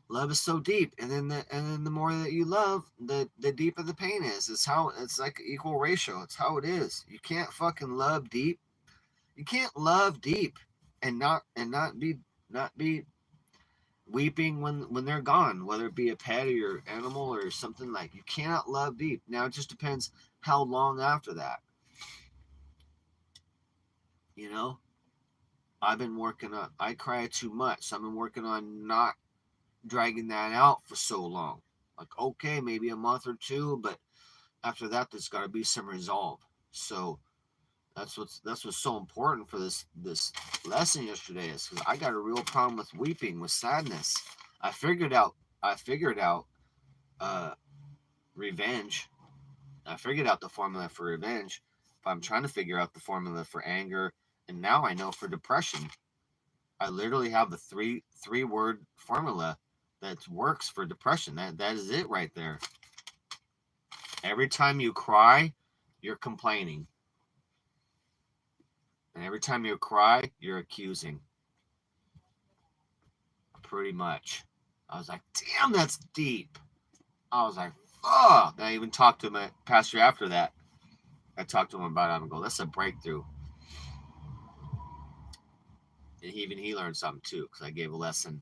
Love is so deep, and then the more that you love, the deeper the pain is. It's like equal ratio. It's how it is. You can't fucking love deep. You can't love deep and not be weeping when they're gone, whether it be a pet or your animal or something. Like, you cannot love deep. Now it just depends how long after that. You know, I cry too much, so I've been working on not dragging that out for so long. Like, okay, maybe a month or two, but after that, there's got to be some resolve. So that's what's so important for this lesson yesterday, is because I got a real problem with weeping, with sadness. I figured out I figured out uh, revenge. I figured out the formula for revenge, but I'm trying to figure out the formula for anger, and now I know for depression. I literally have the three word formula that works for depression. That is it right there. Every time you cry, you're complaining. And every time you cry, you're accusing. Pretty much. I was like, damn, that's deep. I was like, fuck. I even talked to my pastor after that. I talked to him about it and go, that's a breakthrough. And he learned something too, because I gave a lesson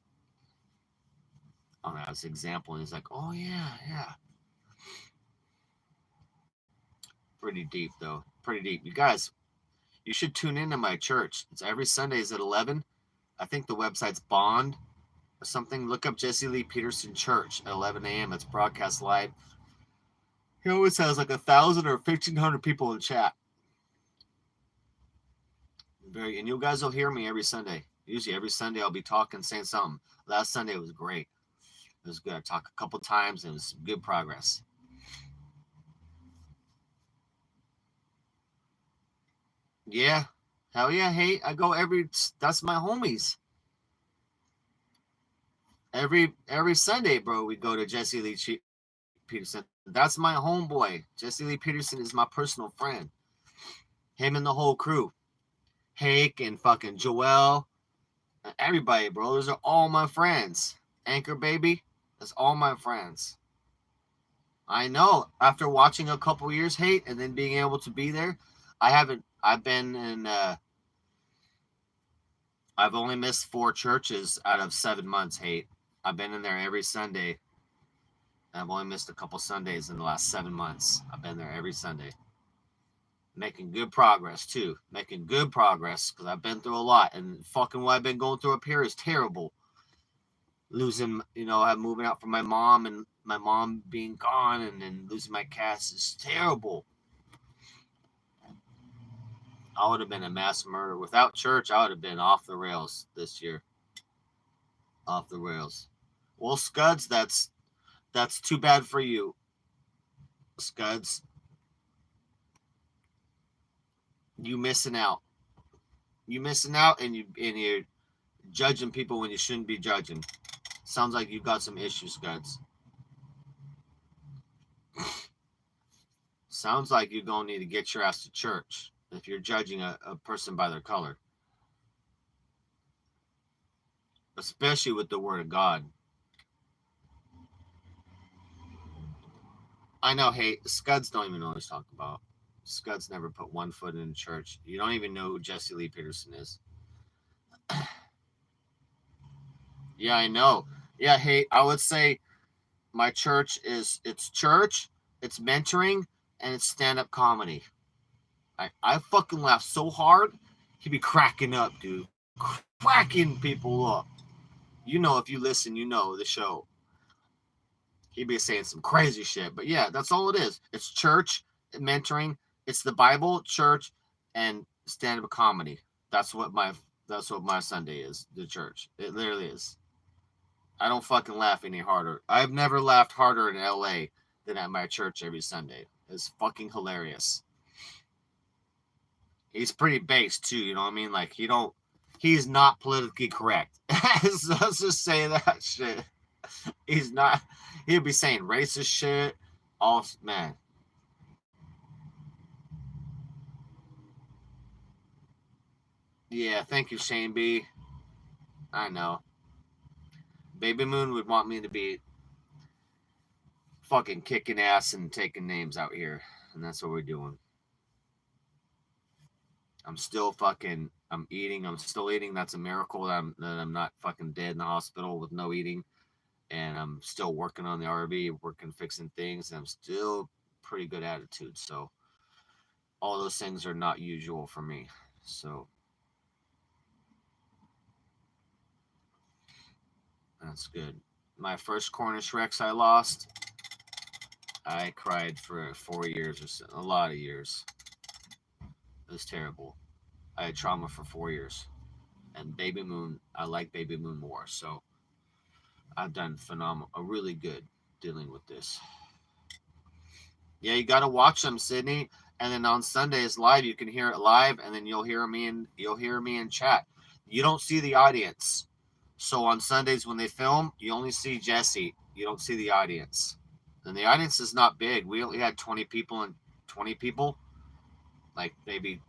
on that as an example. And he's like, oh, yeah, yeah. Pretty deep, though. Pretty deep. You guys, you should tune into my church. It's every Sundays at 11. I think the website's Bond or something. Look up Jesse Lee Peterson Church at 11 a.m. It's broadcast live. He always has like 1,000 or 1,500 people in chat. And you guys will hear me every Sunday. Usually every Sunday I'll be talking, saying something. Last Sunday was great. It was good. I talked a couple times and it was good progress. Yeah. Hell yeah. Hey, I go that's my homies. Every Sunday, bro, we go to Jesse Lee Peterson. That's my homeboy. Jesse Lee Peterson is my personal friend. Him and the whole crew. Hake and fucking Joel. Everybody, bro. Those are all my friends. Anchor Baby. That's all my friends. I know. After watching a couple years hate and then being able to be there, I've been in I've only missed 4 churches out of 7 months hate. I've been in there every Sunday. I've only missed a couple Sundays in the last 7 months. I've been there every Sunday. Making good progress too. Making good progress because I've been through a lot, and fucking what I've been going through up here is terrible. Losing, I'm moving out from my mom and my mom being gone, and then losing my cats is terrible. I would have been a mass murderer. Without church, I would have been off the rails this year. Off the rails. Well, Scuds, that's too bad for you. Scuds. You missing out. You missing out, and you're judging people when you shouldn't be judging. Sounds like you've got some issues, Scuds. Sounds like you're going to need to get your ass to church if you're judging a person by their color. Especially with the word of God. I know, hey, Scuds don't even know what he's talking about. Scuds never put one foot in church. You don't even know who Jesse Lee Peterson is. Yeah, I know. Yeah, hey, I would say my church it's church, it's mentoring, and it's stand-up comedy. I fucking laugh so hard, he'd be cracking up, dude. Cracking people up. You know, if you listen, you know the show. He'd be saying some crazy shit. But yeah, that's all it is. It's church, mentoring, it's the Bible, church, and stand-up comedy. That's what my that's what my Sunday is, the church. It literally is. I don't fucking laugh any harder. I've never laughed harder in LA than at my church every Sunday. It's fucking hilarious. He's pretty based too, you know what I mean? Like he's not politically correct. So let's just say that shit. He's not. He'd be saying racist shit. All man. Yeah, thank you, Shane B. I know. Baby Moon would want me to be fucking kicking ass and taking names out here, and that's what we're doing. I'm still fucking. I'm eating. I'm still eating. That's a miracle that I'm not fucking dead in the hospital with no eating, and I'm still working on the RV, working fixing things, and I'm still pretty good attitude. So all those things are not usual for me. So that's good. My first Cornish Rex I lost. I cried for 4 years or so, a lot of years. It was terrible. I had trauma for 4 years. And Baby Moon, I like Baby Moon more. So I've done phenomenal, really good dealing with this. Yeah, you got to watch them, Sydney. And then on Sundays live, you can hear it live, and then you'll hear me in chat. You don't see the audience. So on Sundays when they film, you only see Jesse. You don't see the audience. And the audience is not big. We only had 20 people and 20 people, like maybe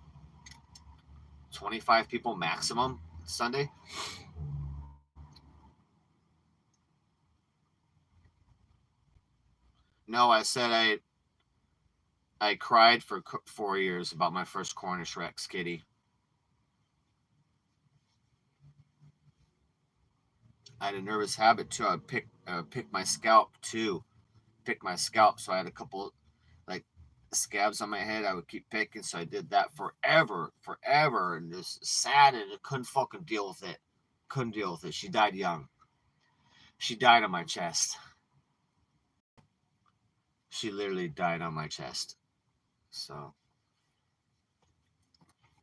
25 people maximum Sunday. No, I said I cried for 4 years about my first Cornish Rex kitty. I had a nervous habit too. I would pick my scalp too. Pick my scalp. So I had a couple like scabs on my head. I would keep picking. So I did that forever, and just sad, and I couldn't fucking deal with it. Couldn't deal with it. She died young. She died on my chest. She literally died on my chest. So,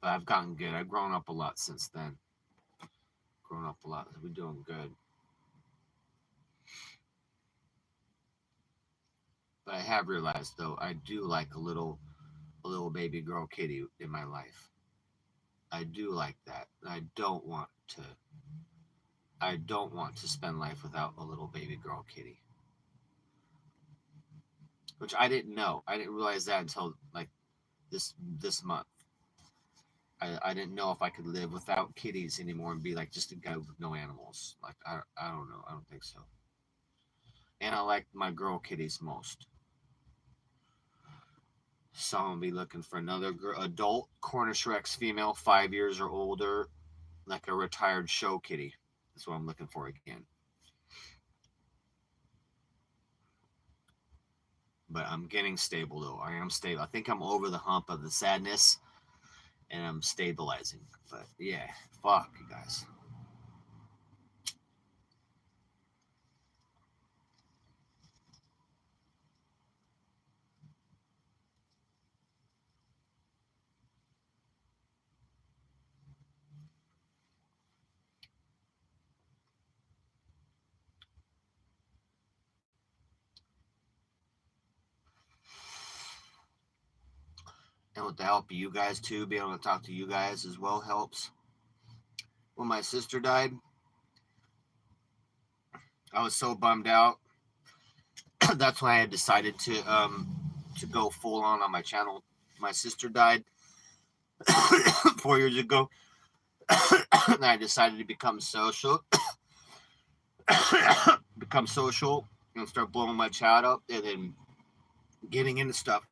but I've gotten good. I've grown up a lot since then. Grown up a lot. We're doing good. But I have realized though, I do like a little baby girl kitty in my life. I do like that. I don't want to spend life without a little baby girl kitty. Which I didn't know. I didn't realize that until like this month. I didn't know if I could live without kitties anymore and be like just a guy with no animals. Like I don't know. I don't think so. And I like my girl kitties most. So I'm gonna be looking for another adult Cornish Rex female, 5 years or older, like a retired show kitty. That's what I'm looking for again. But I'm getting stable though. I am stable. I think I'm over the hump of the sadness, and I'm stabilizing. But yeah, fuck you guys. And with the help of you guys too, being able to talk to you guys as well helps. When my sister died, I was so bummed out. That's why I had decided to go full on my channel. My sister died 4 years ago, and I decided to become social, and start blowing my chat up, and then getting into stuff.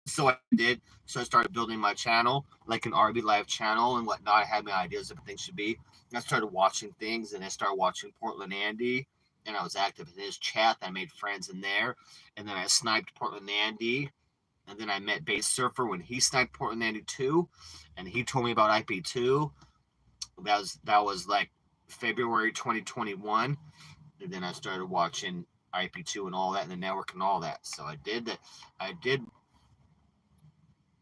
So I did. So I started building my channel, like an RB Live channel and whatnot. I had my ideas of what things should be. And I started watching things, and I started watching Portland Andy, and I was active in his chat. I made friends in there, and then I sniped Portland Andy, and then I met Base Surfer when he sniped Portland Andy too, and he told me about IP2. That was like February 2021, and then I started watching IP2 and all that, and the network and all that. So I did that. I did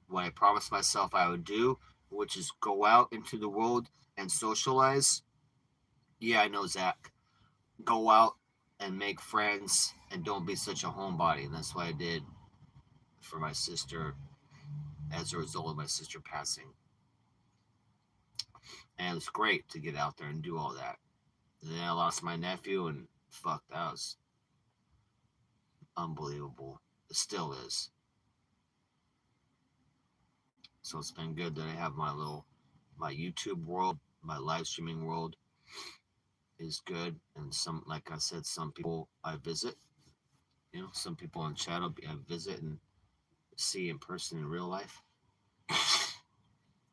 what I promised myself I would do, which is go out into the world and socialize. Yeah, I know, Zach. Go out and make friends and don't be such a homebody. And that's what I did for my sister as a result of my sister passing. And it was great to get out there and do all that. And then I lost my nephew, and fuck, that was unbelievable. It still is. So it's been good that I have my YouTube world, my live streaming world is good. And some, like I said, some people I visit, some people on chat I visit and see in person in real life,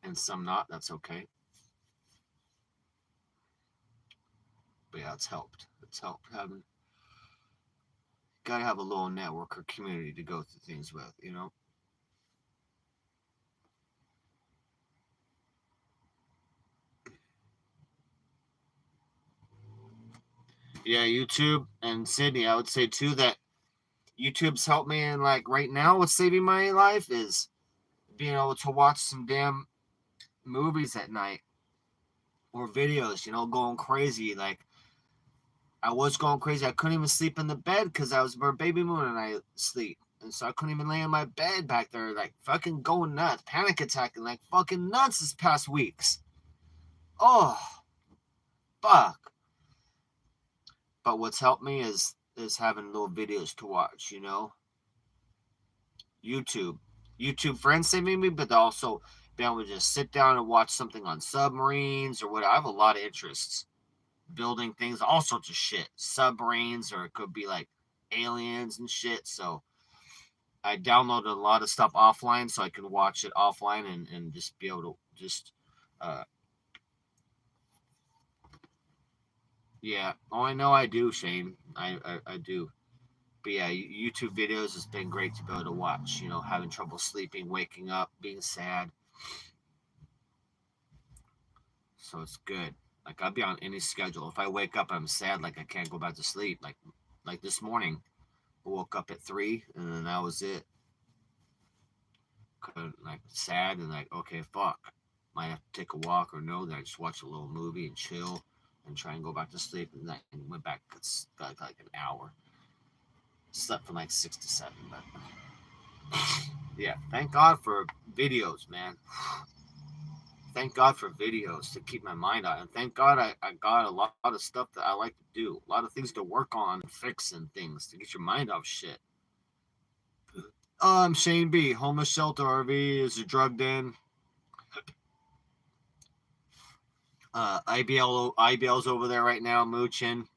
and some not. That's okay. But yeah, it's helped. It's helped having. Gotta have a little network or community to go through things with. Yeah, YouTube and Sydney, I would say too that YouTube's helped me, and like right now, what's saving my life is being able to watch some damn movies at night or videos, going crazy. Like I was going crazy. I couldn't even sleep in the bed because I was where baby moon and I sleep. And so I couldn't even lay in my bed back there, like fucking going nuts, panic attacking like fucking nuts this past weeks. Oh, fuck. But what's helped me is having little videos to watch, YouTube. YouTube friends saving me, but also being able to just sit down and watch something on submarines or what. I have a lot of interests. Building things, all sorts of shit. Submarines, or it could be like aliens and shit. So I downloaded a lot of stuff offline so I can watch it offline and just be able to just yeah. Oh, I know I do, Shane. I do. But yeah, YouTube videos has been great to be able to watch. Having trouble sleeping, waking up, being sad. So it's good. Like I'll be on any schedule. If I wake up, I'm sad. Like I can't go back to sleep. Like this morning, I woke up at 3, and then that was it. Like sad and like okay, fuck. Might have to take a walk or no. Then I just watch a little movie and chill, and try and go back to sleep. And then went back. It's like an hour. Slept from like 6 to 7, but yeah. Thank God for videos, man. Thank God for videos to keep my mind on. And thank God I got a lot of stuff that I like to do. A lot of things to work on, fix, and things to get your mind off shit. Shane B. Homeless shelter RV is a drug den. IBL's over there right now, mooching,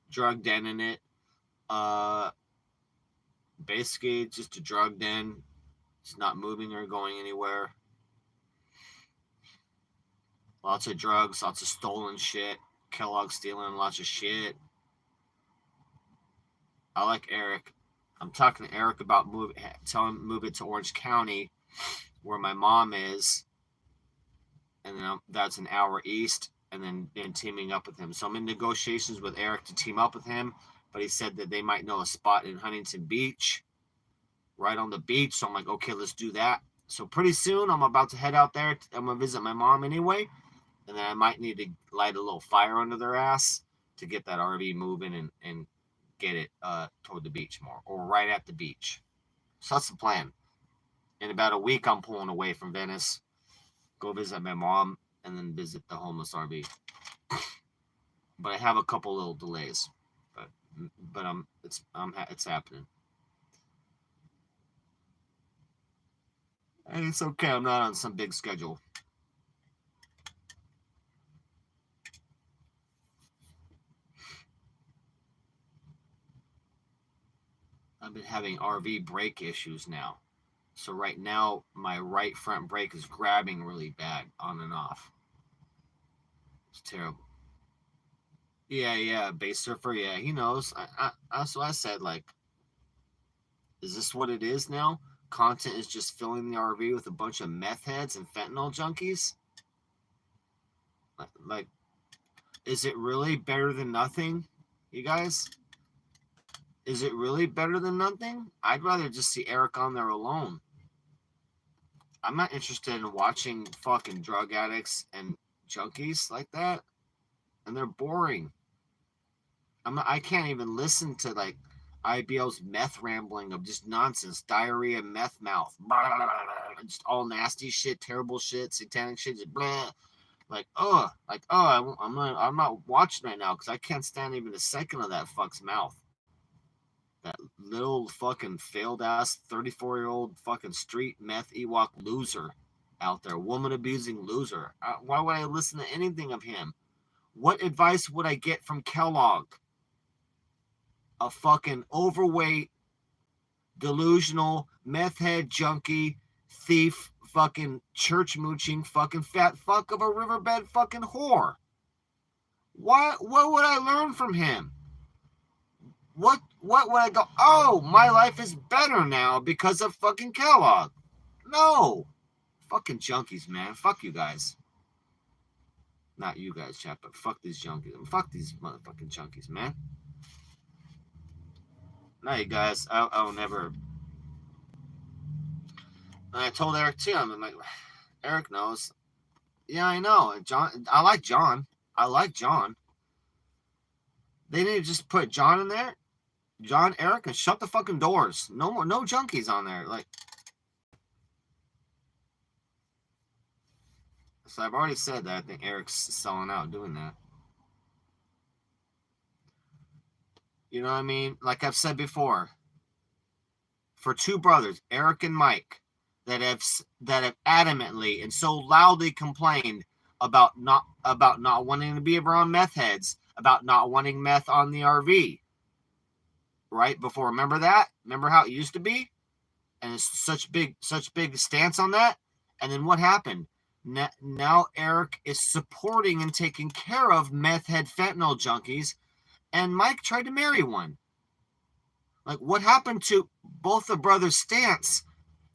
drug den in it. Basically, just a drug den. It's not moving or going anywhere. Lots of drugs, lots of stolen shit. Kellogg stealing lots of shit. I like Eric. I'm talking to Eric about telling him move it to Orange County, where my mom is, and then that's an hour east, and then teaming up with him. So I'm in negotiations with Eric to team up with him, but he said that they might know a spot in Huntington Beach, right on the beach. So I'm like, okay, let's do that. So pretty soon I'm about to head out there. I'm gonna visit my mom anyway, and then I might need to light a little fire under their ass to get that RV moving and get it toward the beach more, or right at the beach. So that's the plan. In about a week, I'm pulling away from Venice, go visit my mom, and then visit the homeless RV. But I have a couple little delays, but it's happening. And it's okay. I'm not on some big schedule. I've been having RV brake issues now. So right now, my right front brake is grabbing really bad on and off. It's terrible. Yeah, base surfer. Yeah, he knows. That's what I said. Like, is this what it is now? Content is just filling the RV with a bunch of meth heads and fentanyl junkies. Like, is it really better than nothing, you guys? Is it really better than nothing? I'd rather just see Eric on there alone. I'm not interested in watching fucking drug addicts and junkies like that, and they're boring. I can't even listen to like IBL's meth rambling of just nonsense, diarrhea, meth mouth, just all nasty shit, terrible shit, satanic shit, just blah. I'm not watching right now because I can't stand even a second of that fuck's mouth. That little fucking failed ass 34-year-old fucking street meth Ewok loser out there, woman abusing loser. Why would I listen to anything of him? What advice would I get from Kellogg? A fucking overweight, delusional, meth head junkie, thief, fucking church mooching, fucking fat fuck of a riverbed fucking whore. What would I learn from him? What would I go, oh, my life is better now because of fucking Kellogg? No. Fucking junkies, man. Fuck you guys. Not you guys, chat, but fuck these junkies. Fuck these motherfucking junkies, man. No, you guys, I'll never. And I told Eric too. I'm like, Eric knows. Yeah, I know. And John, I like John. They need to just put John in there, John, Eric, and shut the fucking doors. No more, no junkies on there. Like, so I've already said that I think Eric's selling out doing that. You know what I mean? Like I've said before, for two brothers, Eric and Mike, that have adamantly and so loudly complained about not wanting to be around meth heads, about not wanting meth on the RV. Right before, remember that? Remember how it used to be? And it's such big stance on that. And then what happened? Now Eric is supporting and taking care of meth head fentanyl junkies, and Mike tried to marry one. Like, what happened to both the brothers' stance?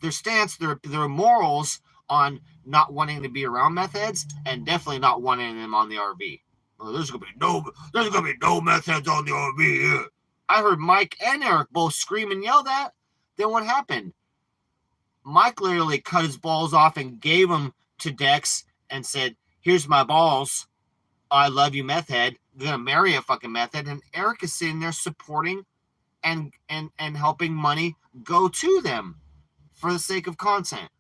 Their morals on not wanting to be around meth heads, and definitely not wanting them on the RV. Well, there's gonna be no meth heads on the RV. Yeah. I heard Mike and Eric both scream and yell that. Then what happened? Mike literally cut his balls off and gave them to Dex and said, "Here's my balls. I love you, meth head. You're gonna marry a fucking meth head." And Eric is sitting there supporting and helping money go to them for the sake of content.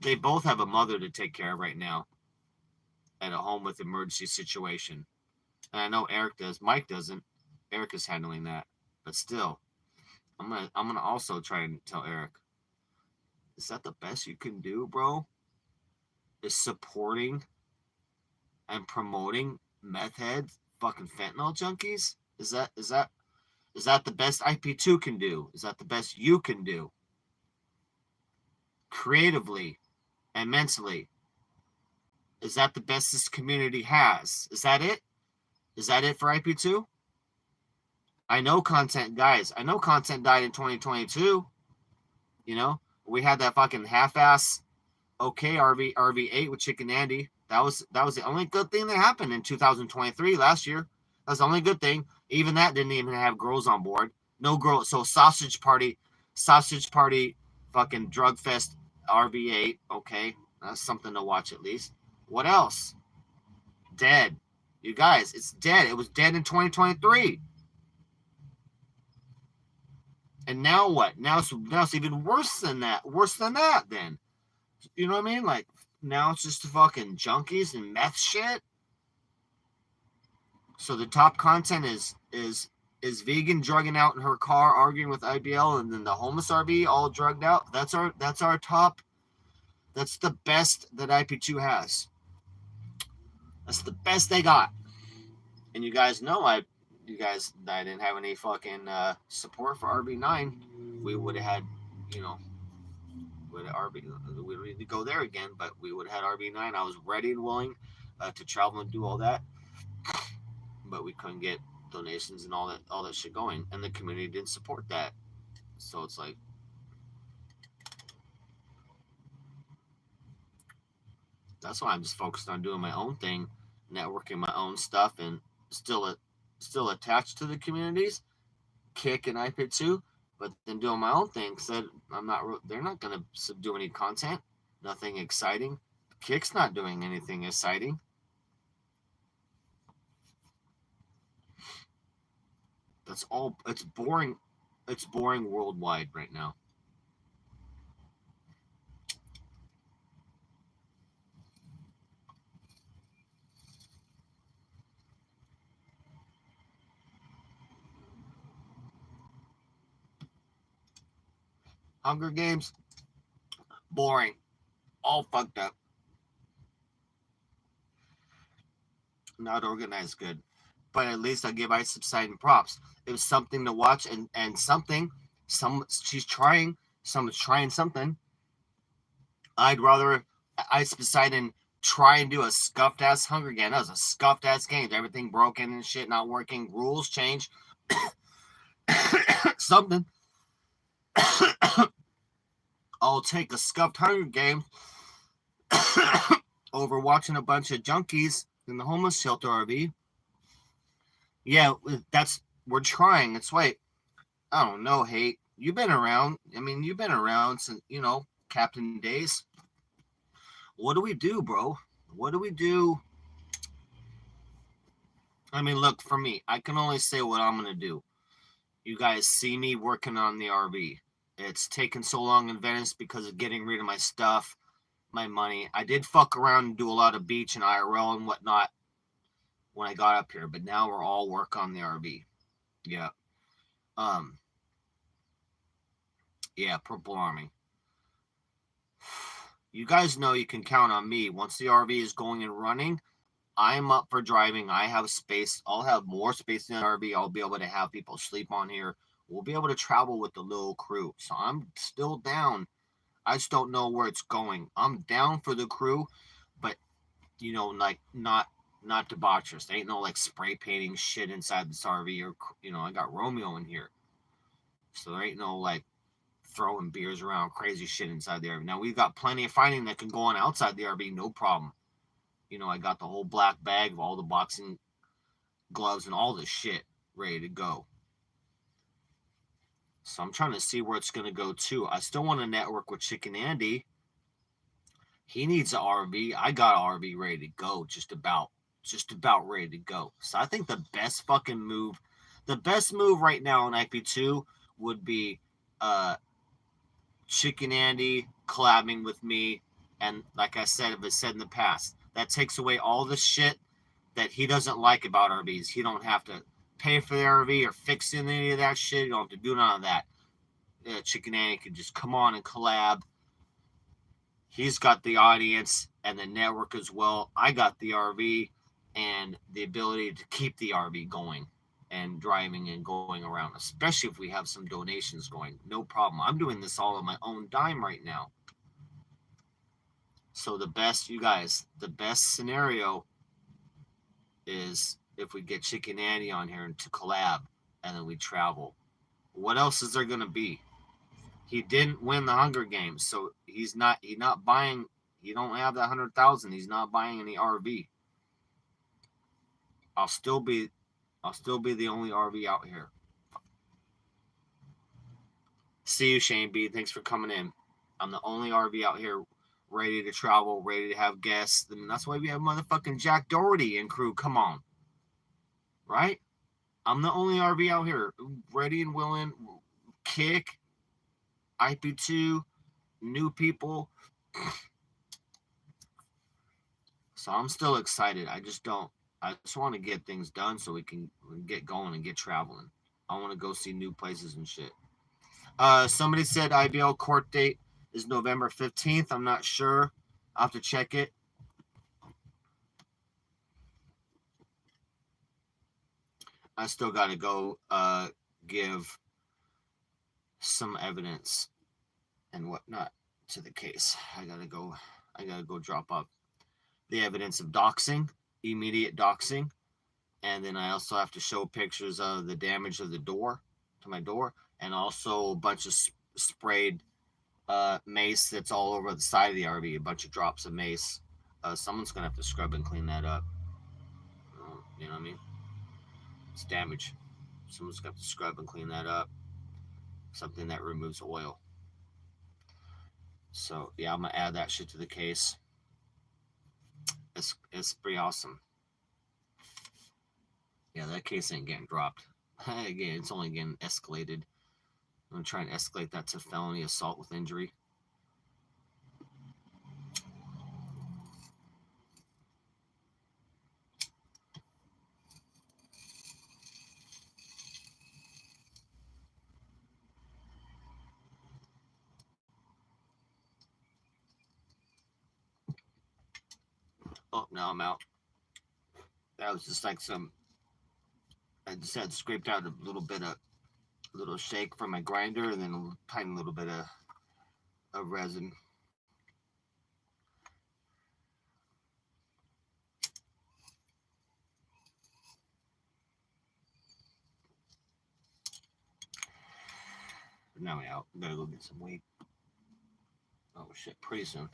They both have a mother to take care of right now at a home with emergency situation. And I know Eric does. Mike doesn't. Eric is handling that. But still, I'm gonna also try and tell Eric, is that the best you can do, bro? Is supporting and promoting meth heads, fucking fentanyl junkies? Is that the best IP2 can do? Is that the best you can do? Creatively and mentally. Is that the best this community has? Is that it? Is that it for IP2? I know content, guys. I know content died in 2022. You know, we had that fucking half-ass okay RV8 with Chicken Andy. That was the only good thing that happened in 2023 last year. That's the only good thing. Even that didn't even have girls on board. No girls. So sausage party, fucking drug fest RV8. Okay, that's something to watch at least. What else? Dead. You guys, it's dead. It was dead in 2023. And now what? Now it's even worse than that. Worse than that, then. You know what I mean? Like, now it's just fucking junkies and meth shit. So the top content is vegan drugging out in her car, arguing with IBL, and then the homeless RV all drugged out. That's our top. That's the best that IP2 has. That's the best they got. And you guys know I didn't have any fucking support for RB9. We would have had, would RB. We don't need to go there again, but we would have had RB9. I was ready and willing to travel and do all that, but we couldn't get donations and all that shit going, and the community didn't support that. So it's like, that's why I'm just focused on doing my own thing, networking my own stuff, and still attached to the communities, Kick and iPad too, but then doing my own thing. Said I'm not. They're not gonna do any content, nothing exciting. Kick's not doing anything exciting. That's all. It's boring. It's boring worldwide right now. Hunger Games, boring, all fucked up, not organized good. But at least I give Ice Subsiding props. It was something to watch, and something. She's trying. Someone's trying something. I'd rather Ice Poseidon try and do a scuffed ass Hunger Game. That was a scuffed ass game. Everything broken and shit, not working. Rules change. Something. I'll take a scuffed Hunger Game over watching a bunch of junkies in the homeless shelter RV. Yeah, we're trying. It's wait. I don't know, hate. You've been around. I mean, you've been around since Captain Days. What do we do, bro? What do we do? I mean, look, for me, I can only say what I'm gonna do. You guys see me working on the RV. It's taken so long in Venice because of getting rid of my stuff, my money. I did fuck around and do a lot of beach and IRL and whatnot when I got up here, but now we're all work on the RV. Yeah. Um. Yeah, Purple Army. You guys know you can count on me. Once the RV is going and running, I'm up for driving. I have space. I'll have more space in the RV. I'll be able to have people sleep on here. We'll be able to travel with the little crew. So I'm still down. I just don't know where it's going. I'm down for the crew, but like not debaucherous. There ain't no like spray painting shit inside this RV, or I got Romeo in here. So there ain't no like throwing beers around, crazy shit inside the RV. Now we've got plenty of fighting that can go on outside the RV, no problem. I got the whole black bag of all the boxing gloves and all this shit ready to go. So I'm trying to see where it's going to go too. I still want to network with Chicken Andy. He needs an RV. I got an RV ready to go, just about ready to go. So I think the best move right now in IP2 would be Chicken Andy collabing with me, and like I said, I've said in the past, that takes away all the shit that he doesn't like about RVs. He don't have to pay for the RV or fix any of that shit. You don't have to do none of that. Chicken Andy could just come on and collab. He's got the audience and the network as well. I got the RV and the ability to keep the RV going and driving and going around, especially if we have some donations going. No problem. I'm doing this all on my own dime right now. So the best scenario is if we get Chicken Andy on here to collab and then we travel. What else is there going to be? He didn't win the Hunger Games, so he's not buying. He don't have that 100,000. He's not buying any RV. I'll still be the only RV out here. See you, Shane B. Thanks for coming in. I'm the only RV out here ready to travel, ready to have guests. I mean, that's why we have motherfucking Jack Doherty and crew. Come on. Right? I'm the only RV out here ready and willing. Kick, IP2, new people. So I'm still excited. I just want to get things done so we can get going and get traveling. I want to go see new places and shit. Somebody said IBL court date is November 15th. I'm not sure. I'll have to check it. I still got to go give some evidence and whatnot to the case. I gotta go drop off the evidence of doxing, immediate doxing, and then I also have to show pictures of the damage of the door to my door, and also a bunch of sprayed mace that's all over the side of the RV. A bunch of drops of mace. Someone's gonna have to scrub and clean that up. You know what I mean? It's damage. Someone's got to scrub and clean that up. Something that removes oil. So yeah, I'm gonna add that shit to the case. It's pretty awesome. Yeah, that case ain't getting dropped. Again, it's only getting escalated. I'm gonna try and escalate that to felony assault with injury. Oh, now I'm out. That was just like I just had scraped out a little shake from my grinder, and then a tiny little bit of resin. But now we're out. Gotta go get some weed. Oh shit, pretty soon.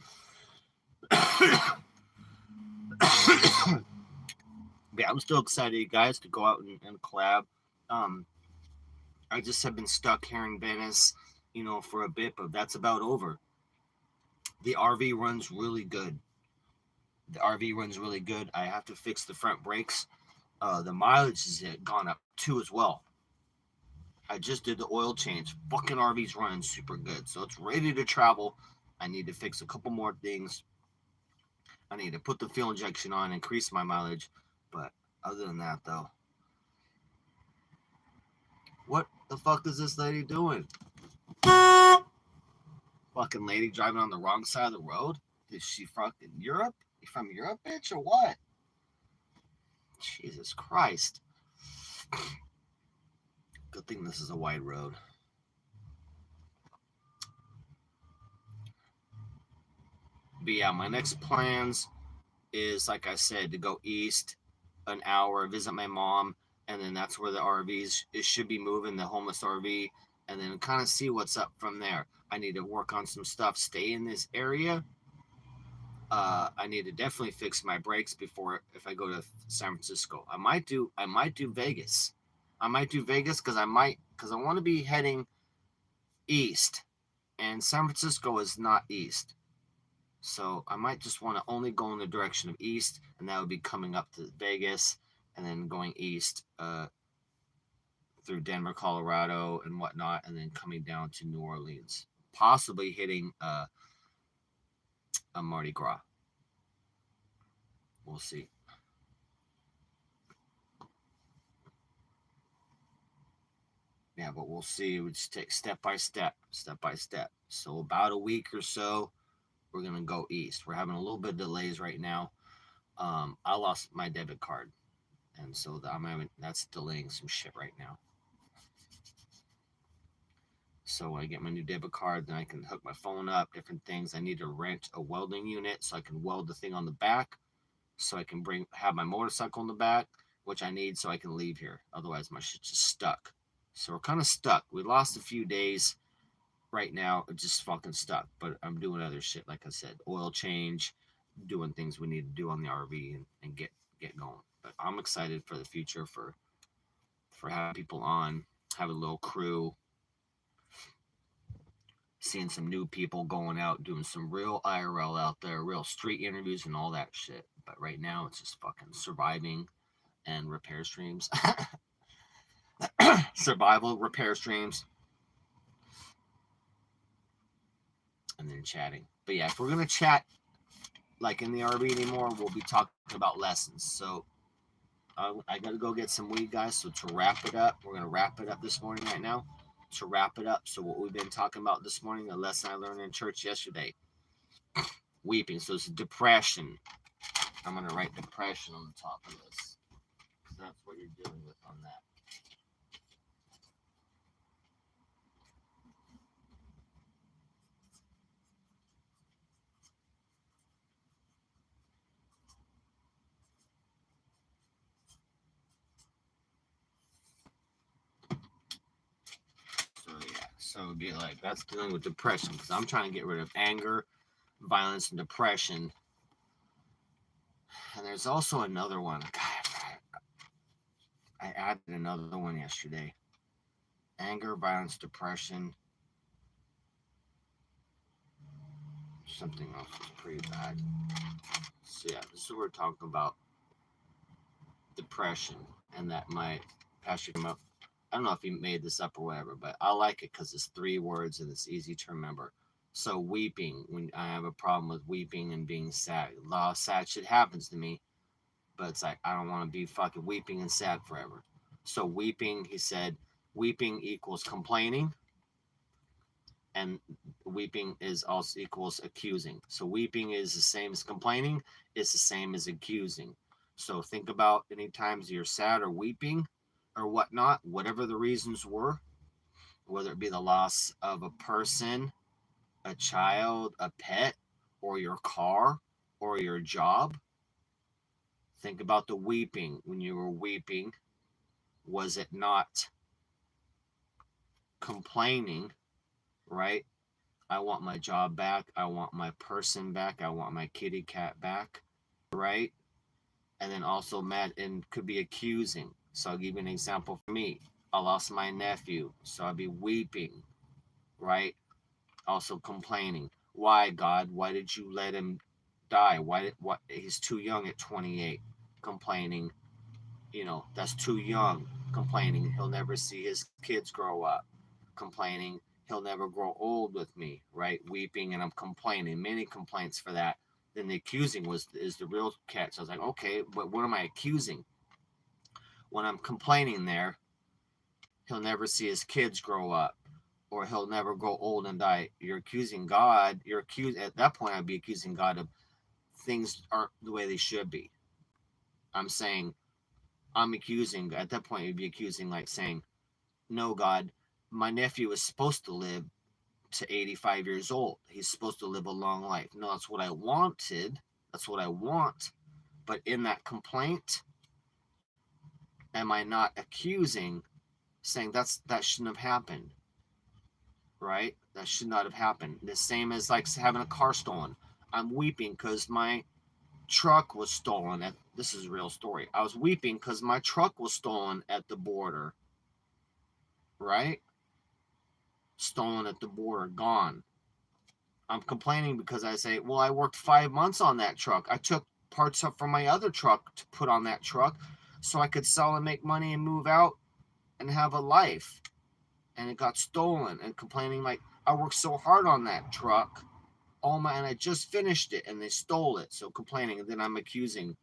Yeah, I'm still excited, guys, to go out and collab. I just have been stuck here in Venice, for a bit, but that's about over. The RV runs really good. I have to fix the front brakes. The mileage has gone up too as well. I just did the oil change. Fucking RV's running super good, so it's ready to travel. I need to fix a couple more things. I need to put the fuel injection on, increase my mileage. But other than that, though, what the fuck is this lady doing? Fucking lady driving on the wrong side of the road? Is she fucking Europe? You from Europe, bitch, or what? Jesus Christ. Good thing this is a wide road. But yeah, my next plans is, like I said, to go east an hour, visit my mom, and then that's where the RVs, it should be moving, the homeless RV, and then kind of see what's up from there. I need to work on some stuff, stay in this area. I need to definitely fix my brakes if I go to San Francisco. I might do Vegas. Because I want to be heading east, and San Francisco is not east. So I might just want to only go in the direction of east, and that would be coming up to Vegas, and then going east through Denver, Colorado, and whatnot, and then coming down to New Orleans, possibly hitting a Mardi Gras. We'll see. Yeah, but we'll see. We just take step by step. So about a week or so, we're gonna go east. We're having a little bit of delays right now. I lost my debit card, and so that's delaying some shit right now. So when I get my new debit card, then I can hook my phone up, different things. I need to rent a welding unit so I can weld the thing on the back, so I can have my motorcycle in the back, which I need so I can leave here. Otherwise, my shit's just stuck. So we're kind of stuck. We lost a few days. Right now, it's just fucking stuck. But I'm doing other shit, like I said, oil change, doing things we need to do on the RV and get going. But I'm excited for the future, for having people on, have a little crew, seeing some new people going out, doing some real IRL out there, real street interviews and all that shit. But right now, it's just fucking surviving and repair streams. Survival, repair streams, and then chatting. But yeah, if we're going to chat like in the RV anymore, we'll be talking about lessons. So I got to go get some weed, guys. So to wrap it up, we're going to wrap it up this morning right now. To wrap it up, so what we've been talking about this morning, the lesson I learned in church yesterday, weeping. So it's depression. I'm going to write depression on the top of this, because that's what you're dealing with on that. So it would be like, that's dealing with depression, because I'm trying to get rid of anger, violence, and depression. And there's also another one. God, I added another one yesterday. Anger, violence, depression. Something else is pretty bad. So yeah, this is what we're talking about. Depression. And that my pastor came up. I don't know if he made this up or whatever, but I like it because it's 3 words and it's easy to remember. So weeping, when I have a problem with weeping and being sad. A lot of sad shit happens to me, but it's like I don't want to be fucking weeping and sad forever. So weeping, he said, weeping equals complaining, and weeping is also equals accusing. So weeping is the same as complaining, it's the same as accusing. So think about any times you're sad or weeping or whatnot, whatever the reasons were, whether it be the loss of a person, a child, a pet, or your car, or your job. Think about the weeping. When you were weeping, was it not complaining, right? I want my job back. I want my person back. I want my kitty cat back, right? And then also mad and could be accusing. So I'll give you an example for me. I lost my nephew, so I'd be weeping, right? Also complaining. Why, God? Why did you let him die? What? He's too young at 28. Complaining, that's too young. Complaining, he'll never see his kids grow up. Complaining, he'll never grow old with me, right? Weeping, and I'm complaining. Many complaints for that. Then the accusing is the real catch. I was like, okay, but what am I accusing? When I'm complaining there, he'll never see his kids grow up, or he'll never grow old and die. You're accusing God. At that point, I'd be accusing God of things aren't the way they should be. I'm saying, I'm accusing, at that point, you'd be accusing, like saying, no, God, my nephew is supposed to live to 85 years old. He's supposed to live a long life. No, that's what I wanted. That's what I want. But in that complaint, am I not accusing, saying that shouldn't have happened, right? That should not have happened. The same as like having a car stolen. I'm weeping because my truck was stolen. This is a real story. I was weeping because my truck was stolen at the border, right? Stolen at the border, gone. I'm complaining because I say, well, I worked 5 months on that truck. I took parts up from my other truck to put on that truck so I could sell and make money and move out and have a life. And it got stolen, and complaining like, I worked so hard on that truck, and I just finished it and they stole it. So complaining, and then I'm accusing,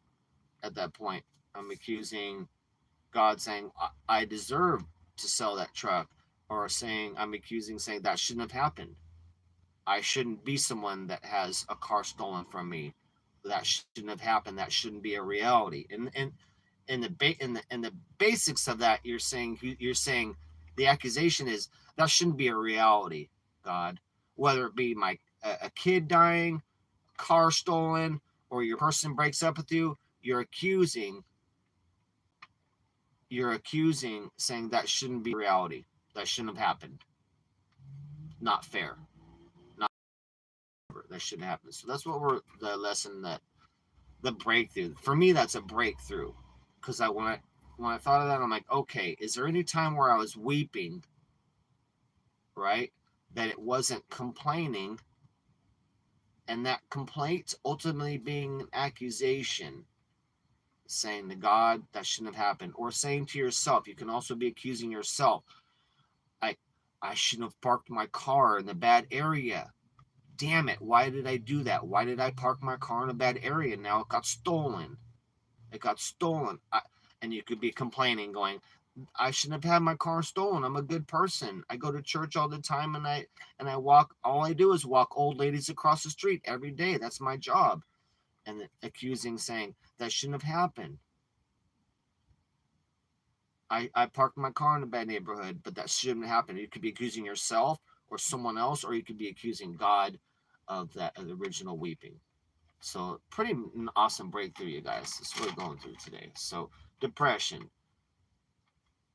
at that point, I'm accusing God, saying I deserve to sell that truck, or I'm accusing, saying that shouldn't have happened. I shouldn't be someone that has a car stolen from me. That shouldn't have happened. That shouldn't be a reality. And in the basics of that, you're saying the accusation is that shouldn't be a reality, God. Whether it be a kid dying, car stolen, or your person breaks up with you, you're accusing, saying that shouldn't be reality. That shouldn't have happened. Not fair. Not that shouldn't happen. So that's what the lesson, that the breakthrough. For me, that's a breakthrough. Because when I thought of that, I'm like, okay, is there any time where I was weeping, right? That it wasn't complaining, and that complaint ultimately being an accusation, saying to God that shouldn't have happened, or saying to yourself. You can also be accusing yourself. I shouldn't have parked my car in the bad area. Damn it, why did I do that? Why did I park my car in a bad area? Now it got stolen. And you could be complaining, going, I shouldn't have had my car stolen. I'm a good person. I go to church all the time, and I walk. All I do is walk old ladies across the street every day. That's my job. And accusing, saying that shouldn't have happened. I parked my car in a bad neighborhood, but that shouldn't happen. You could be accusing yourself or someone else, or you could be accusing God of the original weeping. So pretty awesome breakthrough, you guys. That's what we're going through today. So depression.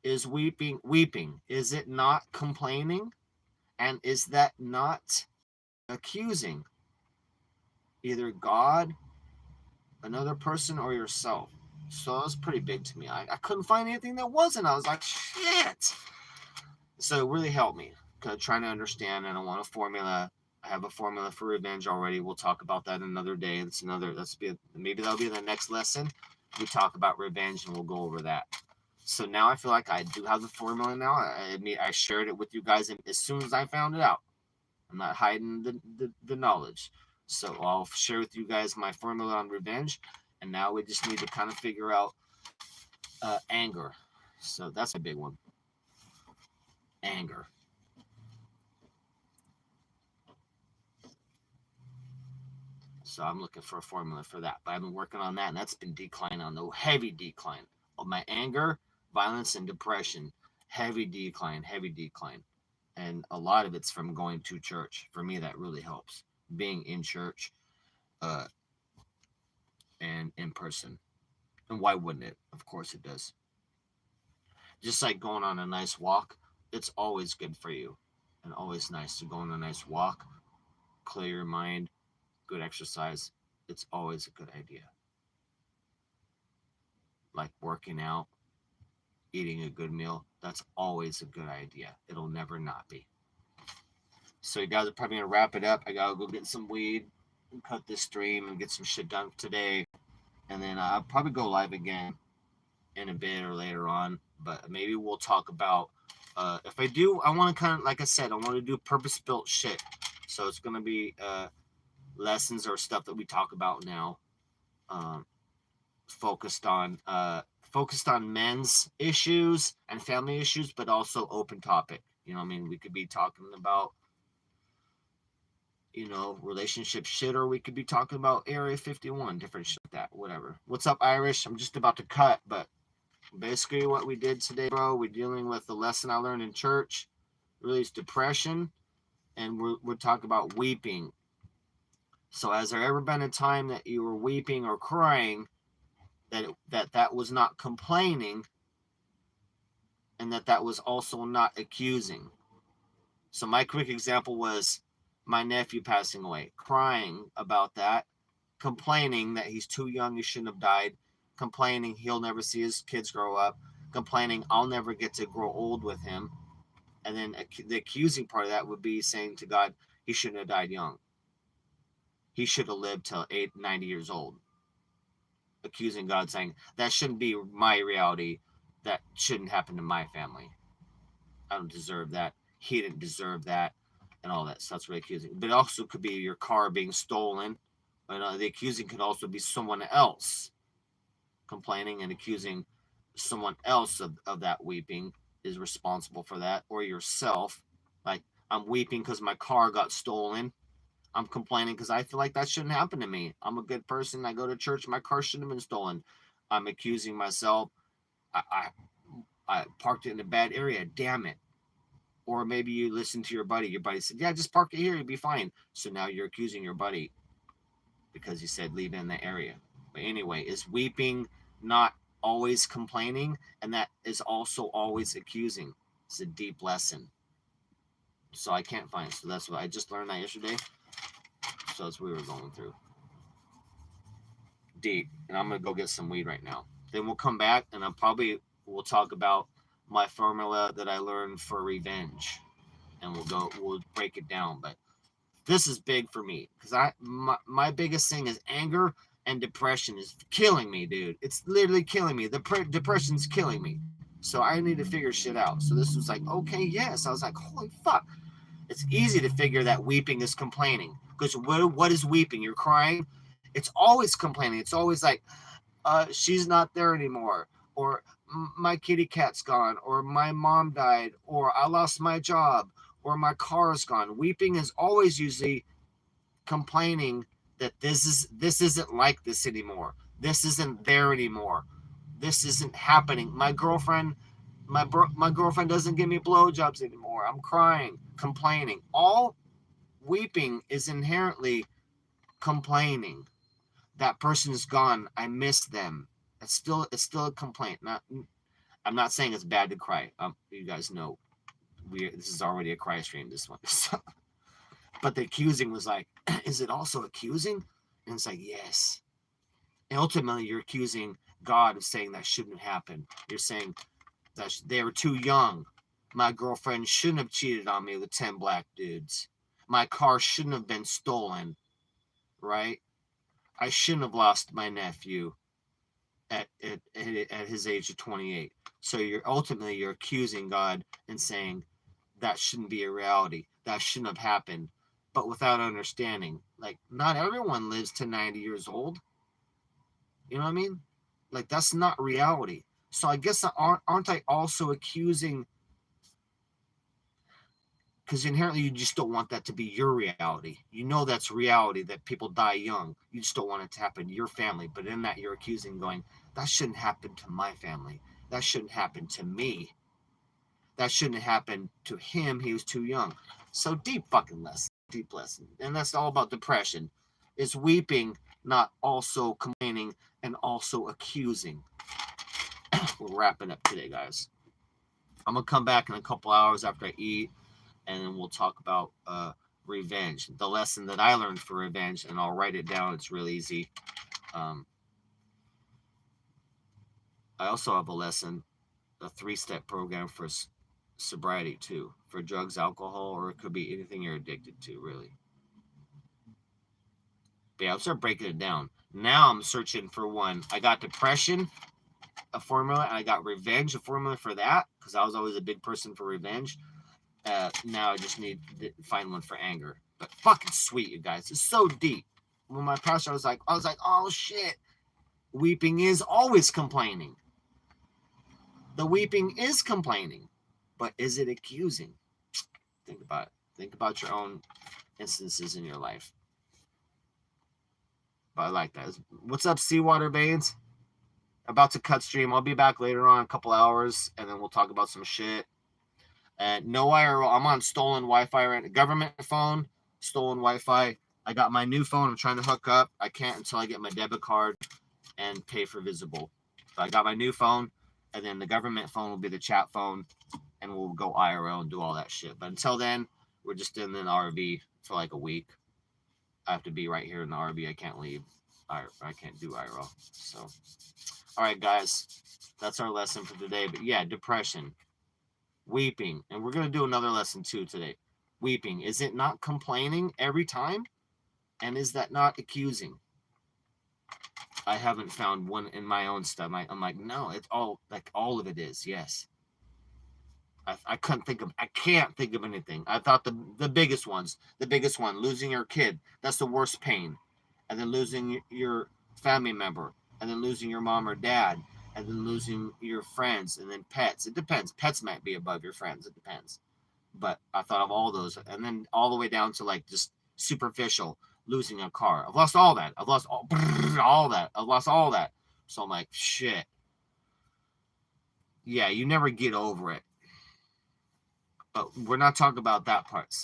Is weeping? Is it not complaining? And is that not accusing either God, another person, or yourself? So it was pretty big to me. I couldn't find anything that wasn't. I was like, shit. So it really helped me trying to understand. And I want a formula. I have a formula for revenge already. We'll talk about that another day. Maybe that'll be the next lesson. We talk about revenge and we'll go over that. So now I feel like I do have the formula now. I shared it with you guys as soon as I found it out. I'm not hiding the knowledge. So I'll share with you guys my formula on revenge. And now we just need to kind of figure out anger. So that's a big one. Anger. So I'm looking for a formula for that. But I've been working on that, and that's been declining on the heavy decline of my anger, violence, and depression. Heavy decline. And a lot of it's from going to church. For me, that really helps. Being in church and in person. And why wouldn't it? Of course it does. Just like going on a nice walk, it's always good for you. And always nice to go on a nice walk, clear your mind, good exercise. It's always a good idea. Like working out, eating a good meal, that's always a good idea. It'll never not be. So you guys are probably going to wrap it up. I got to go get some weed and cut this stream and get some shit done today. And then I'll probably go live again in a bit or later on. But maybe we'll talk about, if I do, I want to kind of, like I said, I want to do purpose-built shit. So it's going to be lessons or stuff that we talk about now, focused on men's issues and family issues, but also open topic. You know what I mean? We could be talking about, relationship shit, or we could be talking about Area 51, different shit like that, whatever. What's up, Irish? I'm just about to cut, but basically what we did today, bro, we're dealing with the lesson I learned in church, really is depression, and we're talking about weeping. So has there ever been a time that you were weeping or crying that was not complaining, and that was also not accusing? So my quick example was my nephew passing away, crying about that, complaining that he's too young, he shouldn't have died, complaining he'll never see his kids grow up, complaining I'll never get to grow old with him. And then the accusing part of that would be saying to God, he shouldn't have died young. He should have lived till 90 years old. Accusing God, saying that shouldn't be my reality. That shouldn't happen to my family. I don't deserve that. He didn't deserve that, and all that. So that's really accusing. But it also could be your car being stolen. The accusing could also be someone else complaining and accusing someone else of that weeping is responsible for that, or yourself. Like, I'm weeping because my car got stolen. I'm complaining because I feel like that shouldn't happen to me. I'm a good person. I go to church. My car shouldn't have been stolen. I'm accusing myself. I parked it in a bad area. Damn it. Or maybe you listen to your buddy. Your buddy said, yeah, just park it here. You'll be fine. So now you're accusing your buddy because you said leave it in the area. But anyway, is weeping not always complaining? And that is also always accusing. It's a deep lesson. So I can't find it. So that's what I just learned that yesterday. So that's what we were going through. Deep. And I'm going to go get some weed right now. Then we'll come back and we'll talk about my formula that I learned for revenge. And we'll break it down. But this is big for me because my biggest thing is anger and depression is killing me, dude. It's literally killing me. The depression's killing me. So I need to figure shit out. So this was like, okay, yes. I was like, holy fuck. It's easy to figure that weeping is complaining. Because what is weeping? You're crying. It's always complaining. It's always like, she's not there anymore. Or my kitty cat's gone. Or my mom died. Or I lost my job. Or my car is gone. Weeping is always usually complaining that this isn't like this anymore. This isn't there anymore. This isn't happening. My girlfriend doesn't give me blowjobs anymore. I'm crying, complaining. All weeping is inherently complaining. That person is gone. I miss them. It's still a complaint. I'm not saying it's bad to cry. You guys know This is already a cry stream, this one. But the accusing was like, is it also accusing? And it's like, yes. And ultimately, you're accusing God of saying that shouldn't happen. You're saying that they were too young. My girlfriend shouldn't have cheated on me with 10 black dudes. My car shouldn't have been stolen, right? I shouldn't have lost my nephew at his age of 28. So you're accusing God and saying that shouldn't be a reality. That shouldn't have happened. But without understanding, like, not everyone lives to 90 years old. You know what I mean? Like, that's not reality. So I guess aren't I also accusing? Because inherently you just don't want that to be your reality. You know that's reality, that people die young. You just don't want it to happen to your family. But in that, you're accusing, going, that shouldn't happen to my family. That shouldn't happen to me. That shouldn't happen to him. He was too young. So deep fucking lesson. Deep lesson. And that's all about depression. It's weeping, not also complaining and also accusing. We're wrapping up today, guys. I'm going to come back in a couple hours after I eat, and then we'll talk about revenge. The lesson that I learned for revenge, and I'll write it down. It's real easy. I also have a lesson, a 3-step program for sobriety too, for drugs, alcohol, or it could be anything you're addicted to, really. But yeah, I'll start breaking it down. Now I'm searching for one. I got depression, a formula, and I got revenge, a formula for that, because I was always a big person for revenge. Now I just need to find one for anger. But fucking sweet, you guys. It's so deep. When my pastor was like, oh shit. Weeping is always complaining. The weeping is complaining. But is it accusing? Think about it. Think about your own instances in your life. But I like that. What's up, Seawater Veins? About to cut stream. I'll be back later on, a couple hours, and then we'll talk about some shit. No IRL. I'm on stolen Wi-Fi right now. Government phone, stolen Wi-Fi. I got my new phone. I'm trying to hook up. I can't until I get my debit card and pay for Visible. So I got my new phone, and then the government phone will be the chat phone, and we'll go IRL and do all that shit. But until then, we're just in an RV for like a week. I have to be right here in the RV. I can't leave. I can't do IRL. So, all right, guys. That's our lesson for today. But yeah, depression. Weeping, and we're going to do another lesson too today. Weeping, is it not complaining every time? And is that not accusing? I haven't found one in my own stuff. I'm like, no, it's all of it is. Yes. I can't think of anything. I thought the biggest one, losing your kid, that's the worst pain. And then losing your family member, and then losing your mom or dad, and then losing your friends, and then pets. It depends. Pets might be above your friends. It depends. But I thought of all those, and then all the way down to like just superficial, losing a car. I've lost all that. I've lost all that. I've lost all that. So I'm like, shit. Yeah, you never get over it. But we're not talking about that part.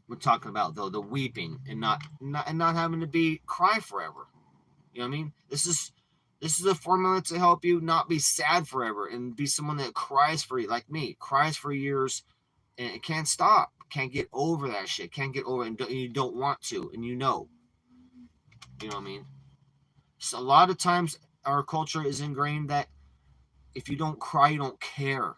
We're talking about though the weeping and not having to cry forever. You know what I mean? This is a formula to help you not be sad forever and be someone that cries for you, like me, cries for years and it can't stop, can't get over that shit, can't get over it, and you don't want to, and you know what I mean? So a lot of times our culture is ingrained that if you don't cry, you don't care.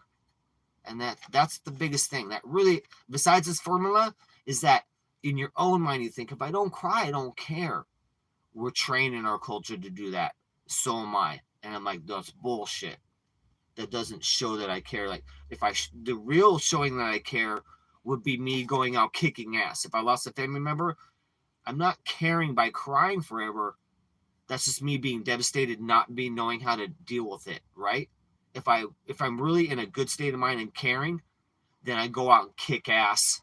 And that's the biggest thing that really, besides this formula, is that in your own mind you think, if I don't cry, I don't care. We're trained in our culture to do that. So am I. And I'm like, that's bullshit. That doesn't show that I care. Like, if the real showing that I care would be me going out kicking ass. If I lost a family member, I'm not caring by crying forever. That's just me being devastated, not knowing how to deal with it, right? If I'm really in a good state of mind and caring, then I go out and kick ass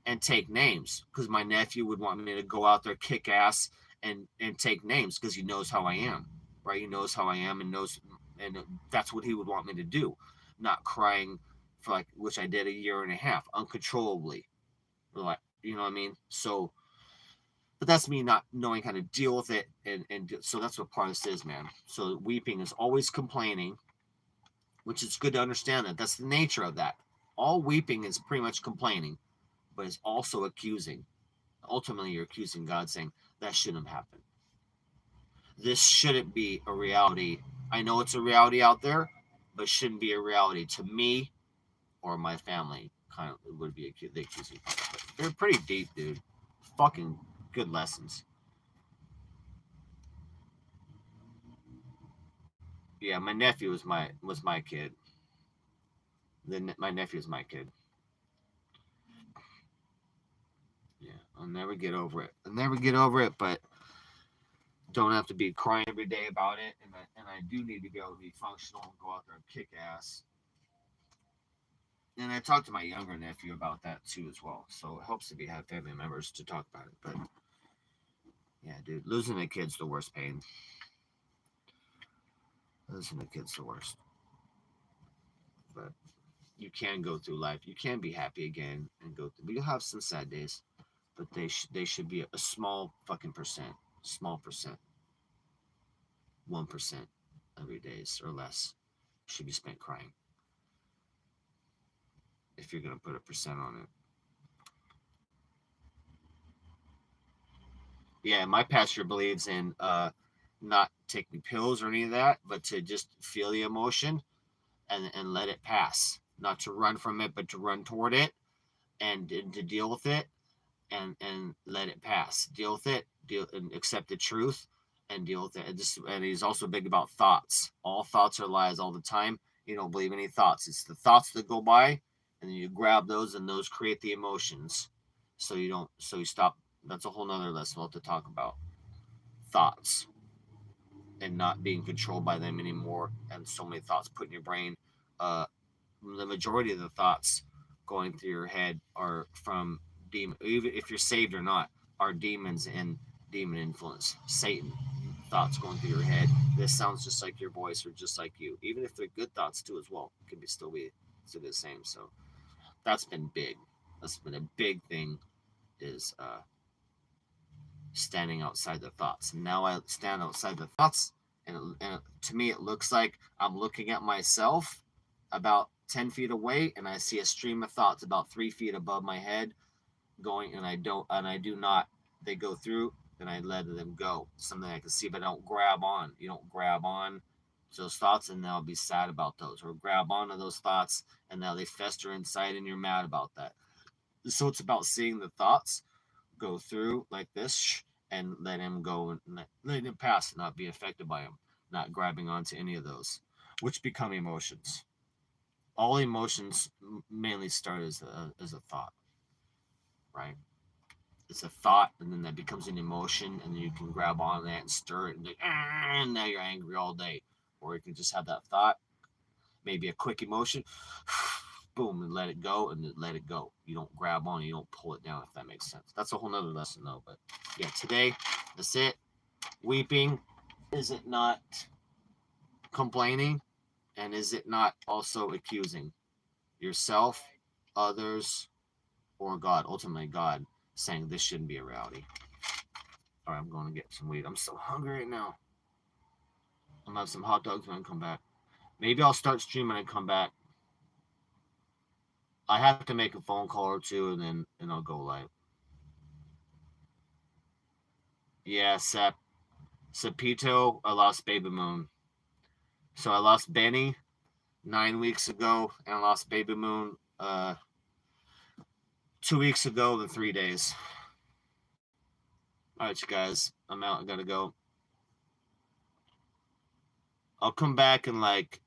and take names, because my nephew would want me to go out there, kick ass and take names, because he knows how I am, right? He knows how I am and that's what he would want me to do. Not crying for which I did a year and a half, uncontrollably. Like, you know what I mean? So, but that's me not knowing how to deal with it. And so that's what part of this is, man. So weeping is always complaining, which is good to understand that. That's the nature of that. All weeping is pretty much complaining, but it's also accusing. Ultimately, you're accusing God, saying that shouldn't have happened. This shouldn't be a reality. I know it's a reality out there, but shouldn't be a reality to me or my family. Kind of would be the accusing. But they're pretty deep, dude. Fucking good lessons. Yeah, my nephew was my kid. Then my nephew's my kid. Yeah, I'll never get over it. I'll never get over it, but don't have to be crying every day about it. And I do need to be able to be functional and go out there and kick ass. And I talked to my younger nephew about that too as well. So it helps to have family members to talk about it. But yeah, dude, losing a kid's the worst pain. Losing a kid's the worst. But you can go through life. You can be happy again and go through. But you'll have some sad days, but they should be a small fucking percent, small percent, 1% of your days or less should be spent crying. If you're gonna put a percent on it. Yeah, my pastor believes in not taking pills or any of that, but to just feel the emotion and let it pass. Not to run from it, but to run toward it and to deal with it and let it pass. Deal with it, deal and accept the truth and deal with it. And he's also big about thoughts. All thoughts are lies all the time. You don't believe any thoughts. It's the thoughts that go by, and then you grab those, and those create the emotions. So you don't. So you stop. That's a whole nother lesson we'll have to talk about. Thoughts and not being controlled by them anymore, and so many thoughts put in your brain. Uh, the majority of the thoughts going through your head are from demon, even if you're saved or not, are demons and demon influence. Satan thoughts going through your head. This sounds just like your voice or just like you. Even if they're good thoughts too as well, it can be still the same. So that's been big. That's been a big thing is standing outside the thoughts. And now I stand outside the thoughts, and to me, it looks like I'm looking at myself about 10 feet away, and I see a stream of thoughts about 3 feet above my head going, and I do not, they go through, and I let them go. Something I can see, but I don't grab on. You don't grab on to those thoughts, and now be sad about those, or grab onto those thoughts, and now they fester inside, and you're mad about that. So it's about seeing the thoughts go through like this and let him go and let him pass and not be affected by him, not grabbing onto any of those, which become emotions. All emotions mainly start as a thought, right? It's a thought, and then that becomes an emotion, and then you can grab on that and stir it, and, and now you're angry all day. Or you can just have that thought, maybe a quick emotion, boom, and let it go, and then let it go. You don't grab on, you don't pull it down, if that makes sense. That's a whole nother lesson, though. But yeah, today, that's it. Weeping, is it not complaining? And is it not also accusing yourself, others, or God? Ultimately, God saying this shouldn't be a reality. All right, I'm going to get some weed. I'm so hungry right now. I'm going to have some hot dogs when I come back. Maybe I'll start streaming and come back. I have to make a phone call or two, and I'll go live. Yeah, Sepito, I lost babymoon. So I lost Benny 9 weeks ago, and I lost babymoon 2 weeks ago in 3 days. All right, you guys, I'm out. I gotta go. I'll come back in like